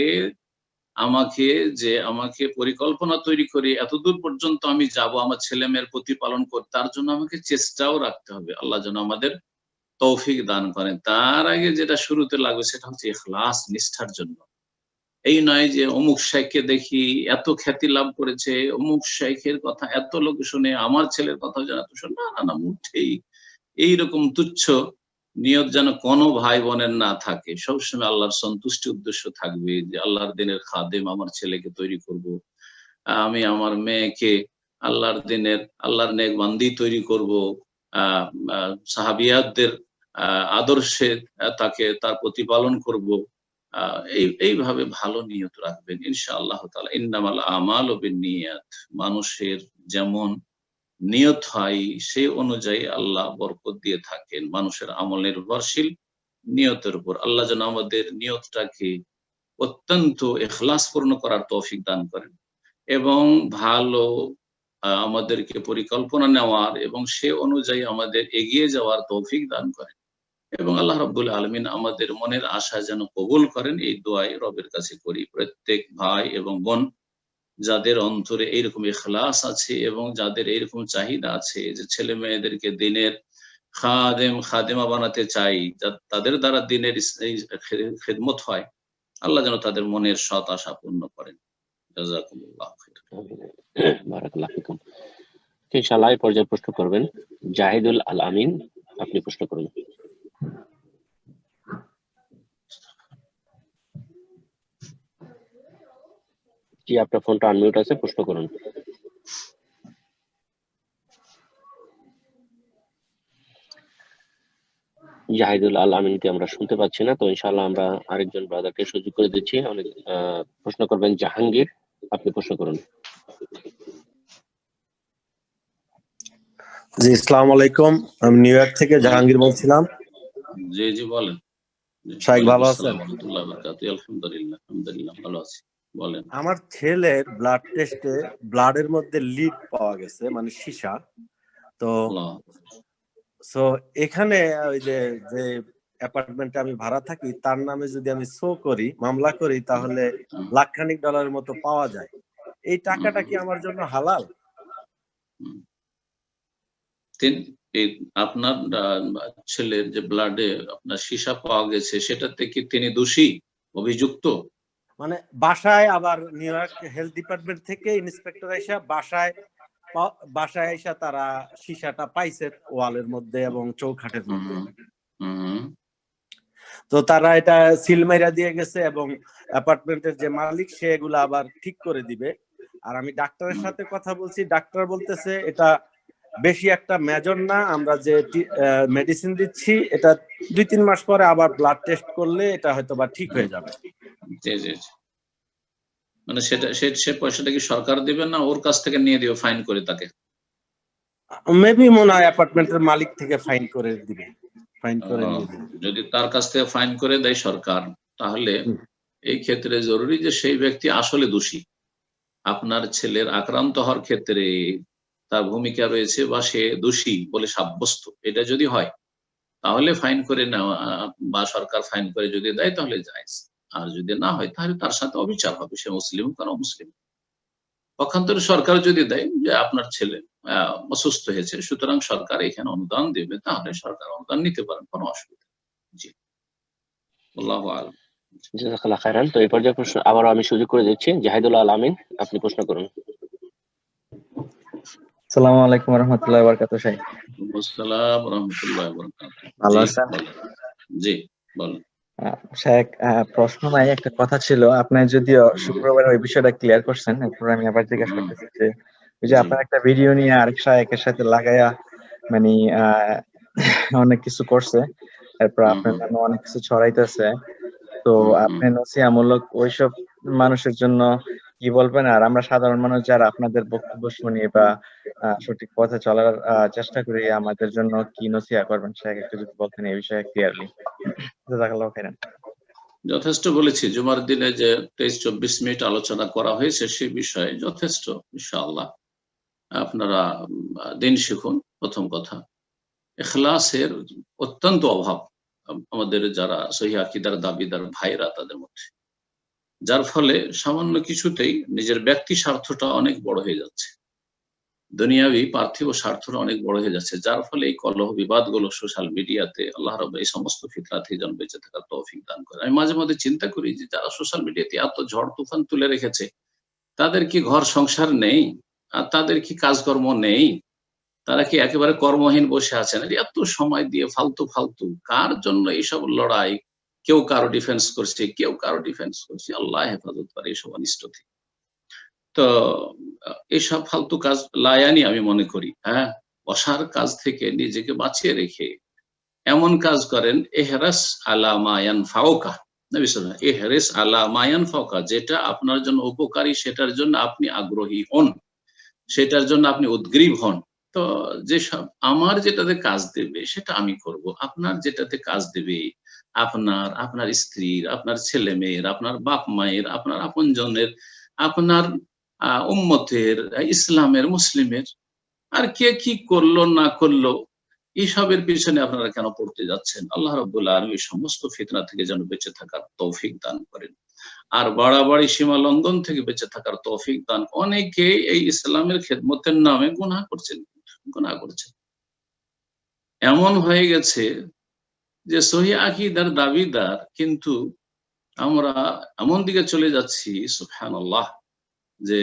আমাকে পরিকল্পনা তৈরি করে এতদূর পর্যন্ত আমি যাব, আমার ছেলে মেয়ের প্রতিপালন করতে, তার জন্য আমাকে চেষ্টাও রাখতে হবে। আল্লাহ যেন আমাদের তৌফিক দান করেন। তার আগে যেটা শুরুতে লাগবে সেটা হচ্ছে ইখলাস, নিষ্ঠার জন্য। এই নয় যে অমুক শাইখকে দেখি এত খ্যাতি লাভ করেছে, অমুক শাইখের কথা এত লোক শুনে, আমার ছেলের কথা যেন এত শুনে, না, মুঠেই এইরকম তুচ্ছ নিয়ত যেন কোনো ভাই বোনের না থাকে। সবসময় আল্লাহর সন্তুষ্টি উদ্দেশ্য থাকবে যে আল্লাহর দিনের খাদেম আমার ছেলেকে তৈরি করব, আমি আমার মেয়েকে আল্লাহর নেক বান্দি তৈরি করব, সাহাবিয়াতদের আদর্শে তার প্রতিপালন করব। এইভাবে ভালো নিয়ত রাখবেন ইনশাআল্লাহ তাআলা। ইন্নামাল আমালু বিন্নিয়াত, মানুষের যেমন নিয়ত হয় সেই অনুযায়ী আল্লাহ বরকত দিয়ে থাকেন। মানুষের আমল নির্ভরশীল নিয়তের উপর। আল্লাহ যেন আমাদের নিয়তটাকে অত্যন্ত ইখলাসপূর্ণ করার তৌফিক দান করেন এবং ভালো আমাদেরকে পরিকল্পনা নেওয়ার এবং সে অনুযায়ী আমাদের এগিয়ে যাওয়ার তৌফিক দান করেন। এবং আল্লাহ রাব্বুল আলামিন আমাদের মনের আশা যেন কবুল করেন, এই দোয়াই রবের কাছে করি। প্রত্যেক ভাই এবং বোন যাদের অন্তরে এইরকম ইখলাস আছে এবং যাদের এইরকম চাহিদা আছে যে ছেলে মেয়েদেরকে দিনের খাদেমা বানাতে চাই, তাদের দ্বারা দিনের খেদমত হয়, আল্লাহ যেন তাদের মনের সৎ আশা পূর্ণ করেন। জাযাকুমুল্লাহ খাইর। বারাকাল্লাহু ফিকুম। ইনশাআল্লাহ এই পর্যায়ে প্রশ্ন করবেন জাহিদুল আল আমিন, আপনি প্রশ্ন করুন। জি, আপনার ফোনটা আনমিউট আছে, প্রশ্ন করুন। জাহিদুল আল আমিনকে আমরা শুনতে পাচ্ছি না, তো ইনশাআল্লাহ আমরা আরেকজন ব্রাদারকে সুযোগ করে দিচ্ছি। অনেক প্রশ্ন করবেন জাহাঙ্গীর, আপনি প্রশ্ন করুন। জি, আসসালামু আলাইকুম। আমি নিউ ইয়র্ক থেকে জাহাঙ্গীর বলছিলাম। জি জি বলেন। শাইখ ভালো আছেন? আলহামদুলিল্লাহ ভালো আছি, বলেন। আমার ছেলের ব্লাড টেস্টে ব্লাডের মধ্যে লিড পাওয়া গেছে, মানে সীসা। তো এখানে ওই যে অ্যাপার্টমেন্টে আমি ভাড়া থাকি তার নামে যদি আমি করি, মামলা করি, তাহলে লাখখানিক ডলারের মতো পাওয়া যায়। এই টাকাটা কি আমার জন্য হালাল? আপনার ছেলের যে ব্লাডে আপনার সীসা পাওয়া গেছে, সেটাতে কি তিনি দোষী, অভিযুক্ত? মানে বাসায় আবার নিউ ইয়র্ক হেলথ ডিপার্টমেন্ট থেকে ইন্সপেক্টর এসে বাসায় এসে তারা সীসাটা পাইছে ওয়ালের মধ্যে এবং চৌখাটের মধ্যে। তো তারা এটা সিল মাইরা দিয়ে গেছে এবং অ্যাপার্টমেন্টের যে মালিক সে এগুলা আবার ঠিক করে দিবে। আর আমি ডাক্তারের সাথে কথা বলছি, ডাক্তার বলতেছে এটা বেশি একটা মেজর না, আমরা যে মেডিসিন দিচ্ছি এটা 2-3 মাস পরে আবার ব্লাড টেস্ট করলে এটা হয়তো বা ঠিক হয়ে যাবে। মানে সে পয়সাটা কি সরকার দিবে না ওর কাছ থেকে নিয়ে দিবে ফাইন করে তাকে? মেবি মনে হয় অ্যাপার্টমেন্টের মালিক থেকে ফাইন করে দিবে, ফাইন করে নিয়ে দিবে। যদি তার কাছ থেকে ফাইন করে দেয় সরকার, তাহলে এই ক্ষেত্রে জরুরি যে সেই ব্যক্তি আসলে দোষী। আপনার ছেলের আক্রান্ত হওয়ার ক্ষেত্রে তার ভূমিকা রয়েছে বা সে দোষী বলে সাব্যস্ত, এটা যদি হয় তাহলে ফাইন করে নেওয়া বা সরকার ফাইন করে যদি দেয় তাহলে জায়েজ। আর যদি না হয় তাহলে তার সাথে অবিচার হবে, সে মুসলিম কারণ মুসলিম। পক্ষান্তরে সরকার যদি দেয় যে আপনার ছেলে অসুস্থ হয়েছে, সুতরাং সরকার এখানে অনুদান দেবে, তাহলে সরকার অনুদান নিতে পারেন, কোনো অসুবিধা। জি, আল্লাহু আ'লাম। জাযাকাল্লাহু খাইরান। তো এই পর্যায়ে প্রশ্ন আবার আমি সুযোগ করে দিচ্ছি জাহিদুল আল আমিন, আপনি প্রশ্ন করুন। আসসালামু আলাইকুম ওয়া রাহমাতুল্লাহি ওয়া বারাকাতুহু। শাইখ আসসালাম ওয়া রাহমাতুল্লাহি ওয়া বারাকাতুহু। ভালো আছেন? জি বলেন। শাইখ, প্রশ্ন নাই, একটা কথা ছিল। আপনি যদিও শুক্রবার ওই বিষয়টা ক্লিয়ার করছেন, এরপর আমি আবার জিজ্ঞাসা করতেছি যে ওই যে আপনার একটা ভিডিও নিয়ে আরেক শাইখের সাথে লাগায়া মানে অনেক কিছু করছে, এরপর আপনার নামে অনেক কিছু ছড়াইতেছে। তো আপনি নসিহামূলক ওইসব মানুষের জন্য কি বলবেন? আর আমরা সাধারণ মানুষ যারা আপনাদের বক্তব্য শুনি বা সঠিক পথে চলার চেষ্টা করি, আমাদের জন্য কি নসিহা করবেন শাইখ, একটু যদি বলতেন এই বিষয়ে ক্লিয়ারলি। জাযাকাল্লাহু খাইরান। যথেষ্ট বলেছি, জুমার দিনে যে 23-24 মিনিট আলোচনা করা হয়েছে সে বিষয়ে যথেষ্ট। ইনশাআল্লাহ আপনারা দিন শিখুন। প্রথম কথা, ইখলাসের অত্যন্ত অভাব আমাদের যারা সহিহ আকীদার দাবিদার ভাইরা তাদের মধ্যে, যার ফলে সামান্য কিছুতেই নিজের ব্যক্তি স্বার্থটা অনেক বড় হয়ে যাচ্ছে, দুনিয়াবি পার্থিব স্বার্থটা অনেক বড় হয়ে যাচ্ছে, যার ফলে এই কলহ বিবাদগুলো সোশ্যাল মিডিয়াতে, আল্লাহ রাব্বুল এই সমস্ত ফিতনা থেকে যেন বেঁচে থাকার তৌফিক দান করে। আমি মাঝে মধ্যে চিন্তা করি যে যারা সোশ্যাল মিডিয়াতে এত ঝড় তুফান তুলে রেখেছে, তাদের কি ঘর সংসার নেই? আর তাদের কি কাজকর্ম নেই? তারা কি একেবারে কর্মহীন বসে আছেন? এত সময় দিয়ে ফালতু ফালতু কার জন্য এইসব লড়াই? কেউ কারো ডিফেন্স করছে, কেউ কারো ডিফেন্স করছে, আল্লাহ হেফাজত করে এইসব অনিষ্ট থেকে। তো এইসব ফালতু কাজ লায়ানি আমি মনে করি। অসার কাজ থেকে নিজেকে বাঁচিয়ে রেখে এমন কাজ করেন, এহরাস আলা মা ইয়ানফাউকা, নবী সাল্লাল্লাহু আলাইহি ওয়াসাল্লাম, এহরিস আলা মা ইয়ানফাউকা, যেটা আপনার জন্য উপকারী সেটার জন্য আপনি আগ্রহী হন, সেটার জন্য আপনি উদ্গ্রীব হন। তো যেসব আমার যেটাতে কাজ দেবে সেটা আমি করব, আপনার যেটাতে কাজ দেবে আপনার স্ত্রীর, আপনার ছেলে মেয়ের, আপনার বাপ মায়ের, আপনার আপনজনের, আপনার উম্মতের, ইসলামের, মুসলিমের, আর কে কি করলো না করলো এইসবের পিছনে আপনারা কেন পড়তে যাচ্ছেন? আল্লাহ রাব্বুল আলামিন সমস্ত ফিতনা থেকে যেন বেঁচে থাকার তৌফিক দান করেন, আর বাড়াবাড়ি সীমা লঙ্ঘন থেকে বেঁচে থাকার তৌফিক দান। অনেকে এই ইসলামের খেদমতের নামে গুনাহ করছেন, এমন হয়ে গেছে যে সহি আকীদার দাবিদার, কিন্তু আমরা এমন দিকে চলে যাচ্ছি সুবহানাল্লাহ, যে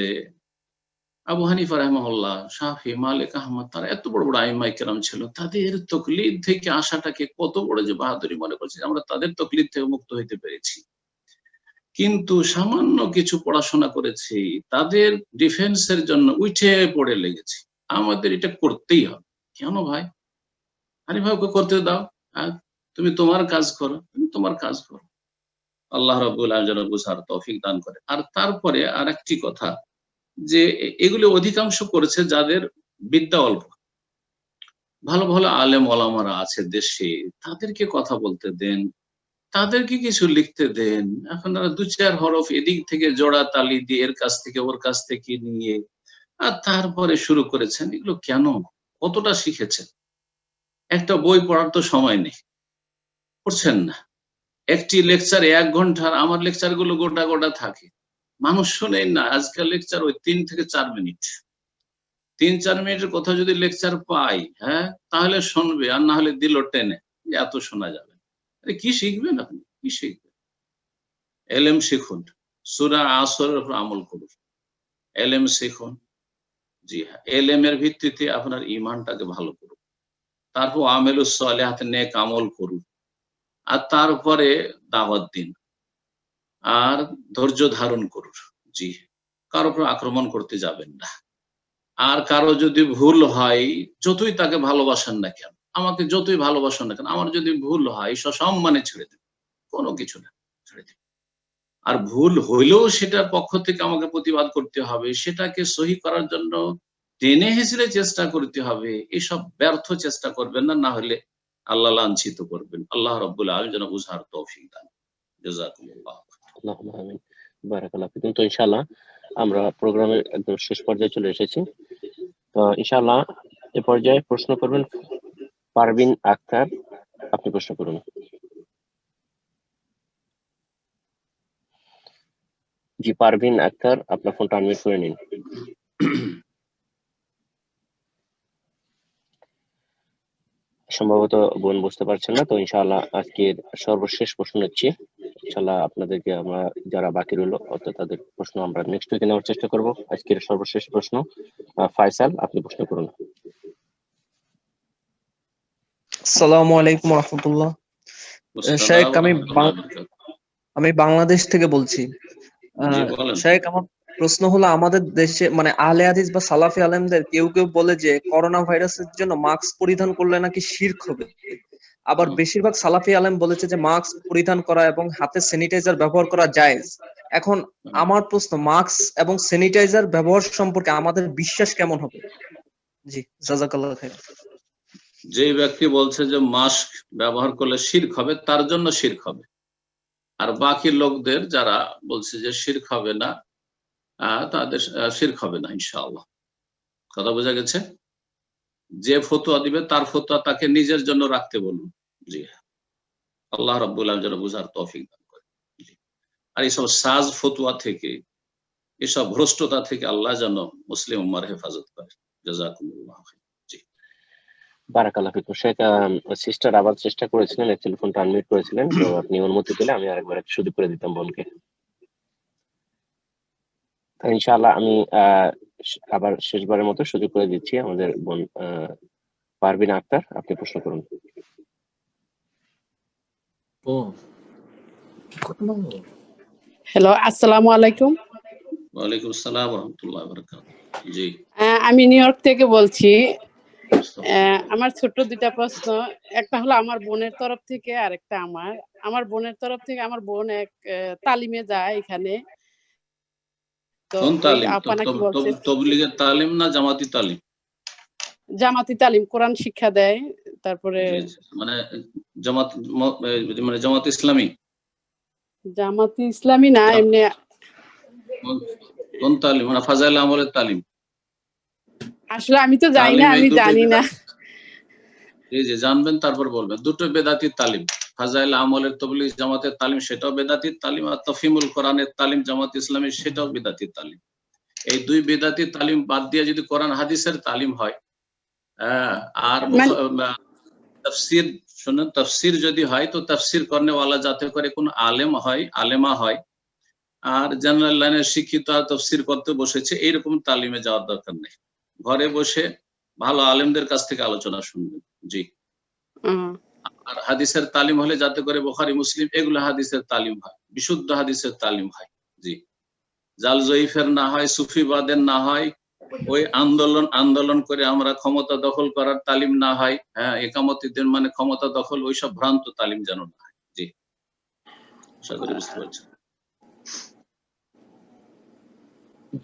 আবু হানিফা রাহিমাহুল্লাহ, শাফি, মালিক, আহমদ, তারা এত বড় বড় আইম্মায়ে কেরাম ছিল, তাদের তাকলিদ থেকে আসাটাকে কত বড় যে বাহাদুরি মনে করছে, আমরা তাদের তাকলিদ থেকে মুক্ত হইতে পেরেছি। কিন্তু সামান্য কিছু পড়াশোনা করেছি, তাদের ডিফেন্সের জন্য উঠে পড়ে লেগেছি, আমাদের এটা করতেই হবে। কেন ভাই? আরে ভাই, ওকে করতে দাও, তুমি তোমার কাজ করো, তুমি তোমার কাজ করো। আল্লাহ রাব্বুল আলামিন যেন বুঝার তৌফিক দান করে। আর তারপরে আর একটি কথা, যে এগুলো অধিকাংশ করেছে যাদের বিদ্যা অল্প। ভালো ভালো আলেম ওলামারা আছে দেশে, তাদেরকে কথা বলতে দেন, তাদেরকে কিছু লিখতে দেন। আপনারা 2-4 হরফ এদিক থেকে জোড়া তালি দিয়ে এর কাছ থেকে ওর কাছ থেকে নিয়ে আর তারপরে শুরু করেছেন। এগুলো কেন? কতটা শিখেছেন? একটা বই পড়ার তো সময় নেই, পড়ছেন না। একটি লেকচার 1 ঘন্টার, আমার লেকচার গুলো গোটা গোটা থাকে, মানুষ শোনেন না। আজকাল লেকচার ওই 3 থেকে 4 মিনিট, 3-4 মিনিটের কথা যদি লেকচার পাই, হ্যাঁ, তাহলে শুনবে, আর না হলে দিল টেনে, এত শোনা যাবে। আরে কি শিখবেন আপনি? কি শিখবেন? এলেম শিখুন, সূরা আসরের উপর আমল করুন, এলেম শিখুন। জি হ্যাঁ, এলেমের ভিত্তিতে আপনার ঈমানটাকে ভালো করুন, তারপর আমেলুস সালিহাত, নেক আমল করুন, আর তারপরে দাওয়াত দিন, আর ধৈর্য ধারণ করুন। জি, কারো উপর আক্রমণ করতে যাবেন না। আর কারো যদি ভুল হয়, যতই তাকে ভালোবাসেন না কেন, আমাকে যতই ভালোবাসেন না কেন, আমার যদি ভুল হয় সসম্মানে ছেড়ে দেন, কোনো কিছু না, ছেড়ে দেন। আর ভুল হইলেও সেটার পক্ষ থেকে আমাকে প্রতিবাদ করতে হবে, সেটাকে সহি করার জন্য টেনে হেসড়ে চেষ্টা করতে হবে। এসব ব্যর্থ চেষ্টা করবেন না, না হলে আল্লাহ লাঞ্ছিত করবেন। আল্লাহ রাব্বুল আলামিন যেন বুঝার তৌফিক দান। জাযাকুমুল্লাহ। আল্লাহুম্মা আমিন। বারাকাল্লাহু ফিকুম। তো ইনশাআল্লাহ আমরা প্রোগ্রামের একদম শেষ পর্যায়ে চলে এসেছি। তো ইনশাআল্লাহ এ পর্যায়ে প্রশ্ন করবেন পারভিন আক্তার। আপনি প্রশ্ন করুন। জি, পারভিন আক্তার, আপনার ফোনটা আনমিউট করে নিন। সম্ভবত বোন বুঝতে পারছেন না। তো ইনশাআল্লাহ আজকের সর্বশেষ প্রশ্ন হচ্ছে, ইনশাআল্লাহ আপনাদেরকে আমরা যারা বাকি রইল অর্থাৎ তাদের প্রশ্ন আমরা নেক্সট উইকে নেওয়ার চেষ্টা করব। আজকের সর্বশেষ প্রশ্ন ফায়সাল, আপনি প্রশ্ন করুন। আসসালামু আলাইকুম ওয়া রাহমাতুল্লাহ। শেখ, আমি বাংলাদেশ থেকে বলছি। শেখ, আমার প্রশ্ন হলো, আমাদের দেশে মানে আহলে হাদিস বা সালাফি আলেমদের কেউ কেউ বলে যে করোনা ভাইরাসের জন্য মাস্ক পরিধান করলে নাকি শিরক হবে। আবার বেশিরভাগ সালাফি আলেম বলেছে যে মাস্ক পরিধান করা এবং হাতে স্যানিটাইজার ব্যবহার করা জায়েজ। এখন আমার প্রশ্ন, মাস্ক এবং স্যানিটাইজার ব্যবহার সম্পর্কে আমাদের বিশ্বাস কেমন হবে? জি, জাযাকাল্লাহু খাইর। যে ব্যক্তি বলছে যে মাস্ক ব্যবহার করলে শিরক হবে, তার জন্য শিরক হবে। আর বাকি লোকদের যারা বলছে যে শিরক হবে না, তাদের শিরক হবে না ইনশাআল্লাহ। কথা বোঝা গেছে? যে ফতোয়া দিবে তার ফতোয়া তাকে নিজের জন্য রাখতে বলুন। জি, আল্লাহ রাব্বুল আলামিন যেন বুঝার তৌফিক দান করেন। আর এইসব সাজ ফতোয়া থেকে, এসব ভ্রষ্টতা থেকে আল্লাহ যেন মুসলিম উম্মার হেফাজত করে। জাযাকুমুল্লাহ খাইর। জি, বারাকাল্লাহু ফিকুম। শেখ, সিস্টার আবার চেষ্টা করেছিলেন, অ্যাকচুয়ালি ফোনটা আনমিউট করেছিলেন, তো আপনি অনুমতি দিলে আমি আরেকবার সুযোগ করে দিতাম বোনকে। ইনশাআল্লাহ আমি আবার শেষবারের মতো সুযোগ করে দিচ্ছি আমাদের বোন পারভিন আক্তার, আপনি প্রশ্ন করুন। হ্যালো, আসসালামু আলাইকুম। ওয়ালাইকুম আসসালাম ওয়া রাহমাতুল্লাহি ওয়া বারাকাতুহু। জি, আমি নিউ ইয়র্ক থেকে বলছি। আমার ছোট্ট 2টা প্রশ্ন। একটা হলো আমার বোনের তরফ থেকে, আর একটা আমার বোনের তরফ থেকে। আমার বোন এক তালিমে যায় এখানে। তো কোন তালিম? আপা নাকি বলছে তাবলীগের তালিম না জামাতি তালিম? জামাতি তালিম, কোরআন শিক্ষা দেয়। তারপরে মানে জামাত ইসলামী? জামাতি ইসলামী না, এমনি। কোন তালিম? মানে ফাজাইল আমলের তালিম? আসলে আমি তো জানি না, আমি জানি না। এই যে জানবেন তারপর বলবেন। দুটো বেদাতির তালিম, ফাজাইল আমলের তবলিগ জামাতের তালিম সেটাও বেদাতির তালিম, আর তফিমুল কোরআনের তালিম জামাত ইসলামী সেটাও বেদাতির তালিম। এই দুই বেদাতির তালিম বাদ দিয়ে যদি কোরআন হাদিসের তালিম হয়, আর তাফসীর শুনুন, তাফসীর যদি হয় তো তাফসীর করনেওয়ালা যাতে করে কোন আলেম হয়, আলেমা হয়, আর জেনারেল লাইনের শিক্ষিত তাফসীর করতে বসেছে, এইরকম তালিমে যাওয়ার দরকার নেই। ঘরে বসে ভালো আলেমদের কাছ থেকে আলোচনা শুনবেন। জি। আর হাদিসের তালিম হলে যাতে করে বুখারী মুসলিম এগুলো হাদিসের তালিম হয়, বিশুদ্ধ হাদিসের তালিম হয়। জি। জাল জয়ীফের না হয়, সুফিবাদের না হয়, ওই আন্দোলন করে আমরা ক্ষমতা দখল করার তালিম না হয়, হ্যাঁ, একামতিদের মানে ক্ষমতা দখল, ওইসব ভ্রান্ত তালিম যেন না হয়। জি, আশা করি বুঝতে পারছেন।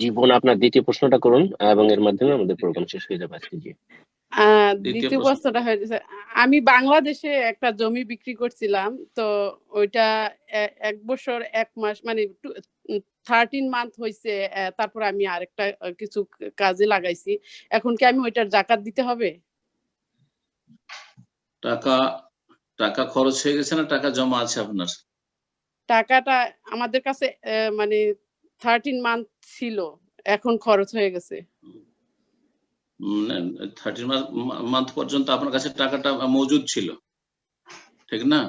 জীবন আপনার দ্বিতীয় প্রশ্নটা করুন এবং এর মাধ্যমে আমাদের প্রোগ্রাম শেষ হয়ে যাবে আজকে। জি, দ্বিতীয় প্রশ্নটা হয়েছে, আমি বাংলাদেশে একটা জমি বিক্রি করছিলাম, তো ওইটা 1 বছর 1 মাস মানে 13 মান্থ হয়েছে, তারপর আমি আরেকটা কিছু কাজে লাগাইছি। এখন কি আমি ওইটার জাকাত দিতে হবে? টাকা খরচ হয়ে গেছে না টাকা জমা আছে আপনার? টাকাটা আমাদের কাছে মানে 13 মান্থ ছিল, এখন খরচ হয়ে গেছে। 13 মান্থ পর্যন্ত আপনার কাছে টাকাটা মজুদ ছিল, ঠিক না?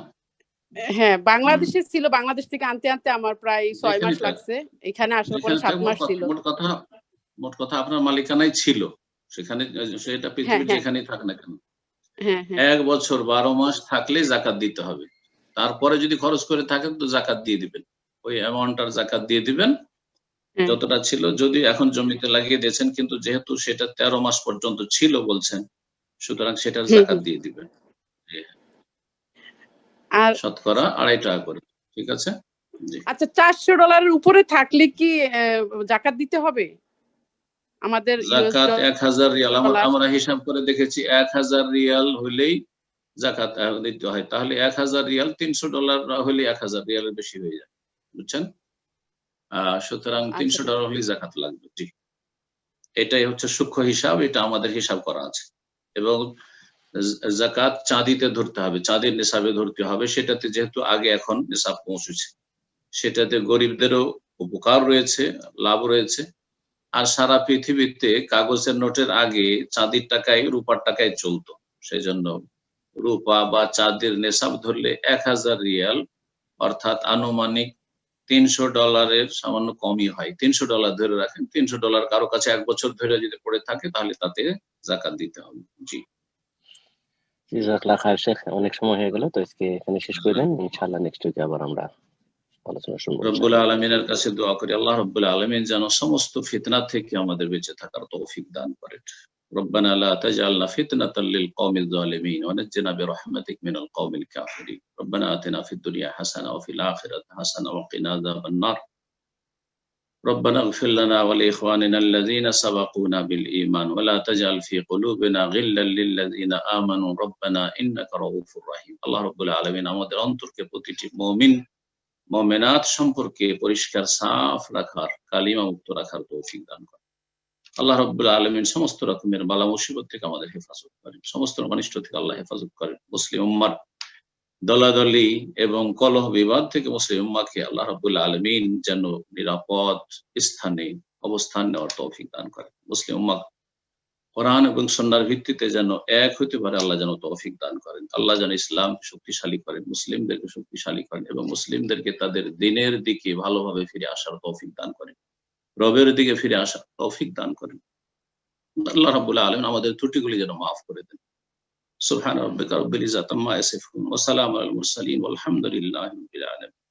হ্যাঁ, বাংলাদেশে ছিল, বাংলাদেশ থেকে আনতে আমার প্রায় 6 মাস লাগছে, এখানে আসার পরে 7 মাস ছিল। মোট কথা আপনার মালিকানায় ছিল সেখানে, সেটা পৃথিবীর যেখানেই থাক না কেন। 1 বছর 12 মাস থাকলে জাকাত দিতে হবে। তারপরে যদি খরচ করে থাকেন তো জাকাত দিয়ে দিবেন, ওই অ্যামাউন্টটার জাকাত দিয়ে দিবেন যতটা ছিল। যদি এখন জমিতে লাগিয়ে দিয়েছেন, কিন্তু যেহেতু সেটা 13 মাস পর্যন্ত ছিল বলছেন, সুতরাং সেটার জাকাত দিয়ে দিবেন। আর শতকরা 2.5 টাকা করে, ঠিক আছে? আচ্ছা, $400 উপরে থাকলে কি জাকাত দিতে হবে? আমাদের জাকাত 1000 রিয়াল, আমরা হিসাব করে দেখেছি 1000 রিয়াল হলেই জাকাত দিতে হয়। তাহলে 1000 রিয়াল, $300 হলে 1000 রিয়ালের বেশি হয়ে যায়, বুঝছেন? সুতরাং $300 হলে জাকাত লাগবে। জি, এটাই হচ্ছে সূক্ষ্ম হিসাব, এটা আমাদের হিসাব করা আছে। এবং জাকাত চাঁদিতে ধরতে হবে, চাঁদের নিসাবে ধরতে হবে। সেটাতে যেহেতু আগে এখন নিসাব পৌঁছেছে, সেটাতে গরিবদেরও উপকার রয়েছে, লাভ রয়েছে। আর সারা পৃথিবীতে কাগজের নোটের আগে চাঁদির টাকায়, রূপার টাকায় চলতো, সেই জন্য রূপা বা চাঁদের নেশাব ধরলে 1000 রিয়াল অর্থাৎ আনুমানিক $300 সামান্য কমই হয়। $300 ধরে রাখেন, $300 কারো কাছে 1 বছর ধরে যদি পড়ে থাকে তাহলে তাতে জাকাত দিতে হবে। জি, জাযাকাল্লাহ খায়ের শেখ, অনেক সময় হয়ে গেল, তো আজকে এখানে শেষ করে দেন। ইনশাআল্লাহ নেক্সট উইকে আবার আমরা আলোচনা শুনবো। রব্বুল আলামিনের কাছে দোয়া করি, আল্লাহ রব্বুল আলামিন যেন সমস্ত ফিতনা থেকে আমাদের বেঁচে থাকার তৌফিক দান করেন। ربنا لا تجعلنا فتنة للقوم الظالمين ونجنا برحمتك من القوم الكافرين. ربنا آتنا في الدنيا حسنة وفي الآخرة حسنة وقنا عذاب النار. ربنا اغفر لنا ولإخواننا الذين سبقونا بالإيمان ولا تجعل في قلوبنا غلا للذين آمنوا ربنا إنك رؤوف رحيم. আল্লাহ রব্বুল আলামিন আমাদের অন্তরকে প্রতিটি মুমিন মুমিনাত সম্পর্কে পরিষ্কার সাফ রাখার, কালিমা মুক্ত রাখার তৌফিক দান করেন। আল্লাহ রাব্বুল আলামিন সমস্ত রকমের বালা মুসিবত থেকে আমাদের হেফাজত করেন, সমস্ত অনিষ্ট থেকে আল্লাহ হেফাজত করেন। মুসলিম উম্মার দলাদলি এবং কলহ বিবাদ থেকে মুসলিম উম্মাকে আল্লাহ রাব্বুল আলামিন যেন নিরাপদ স্থানে অবস্থান নেওয়ার তৌফিক দান করেন। মুসলিম উম্মা কোরআন এবং সুন্নাহর ভিত্তিতে যেন এক হতে পারে আল্লাহ যেন তৌফিক দান করেন। আল্লাহ যেন ইসলাম শক্তিশালী করেন, মুসলিমদেরকে শক্তিশালী করেন এবং মুসলিমদেরকে তাদের দ্বীনের দিকে ভালোভাবে ফিরে আসার তৌফিক দান করেন, রবের দিকে ফিরে আসার তৌফিক দান করেন। আল্লাহ রাব্বুল আলামিন আমাদের ত্রুটিগুলি যেন মাফ করে দেন। সুবহান রাব্বিকা রাব্বিল ইজ্জাতি আম্মা ইয়াসিফুন ওয়া সালামুন আলাল মুরসালিন ওয়ালহামদুলিল্লাহি রাব্বিল আলামিন।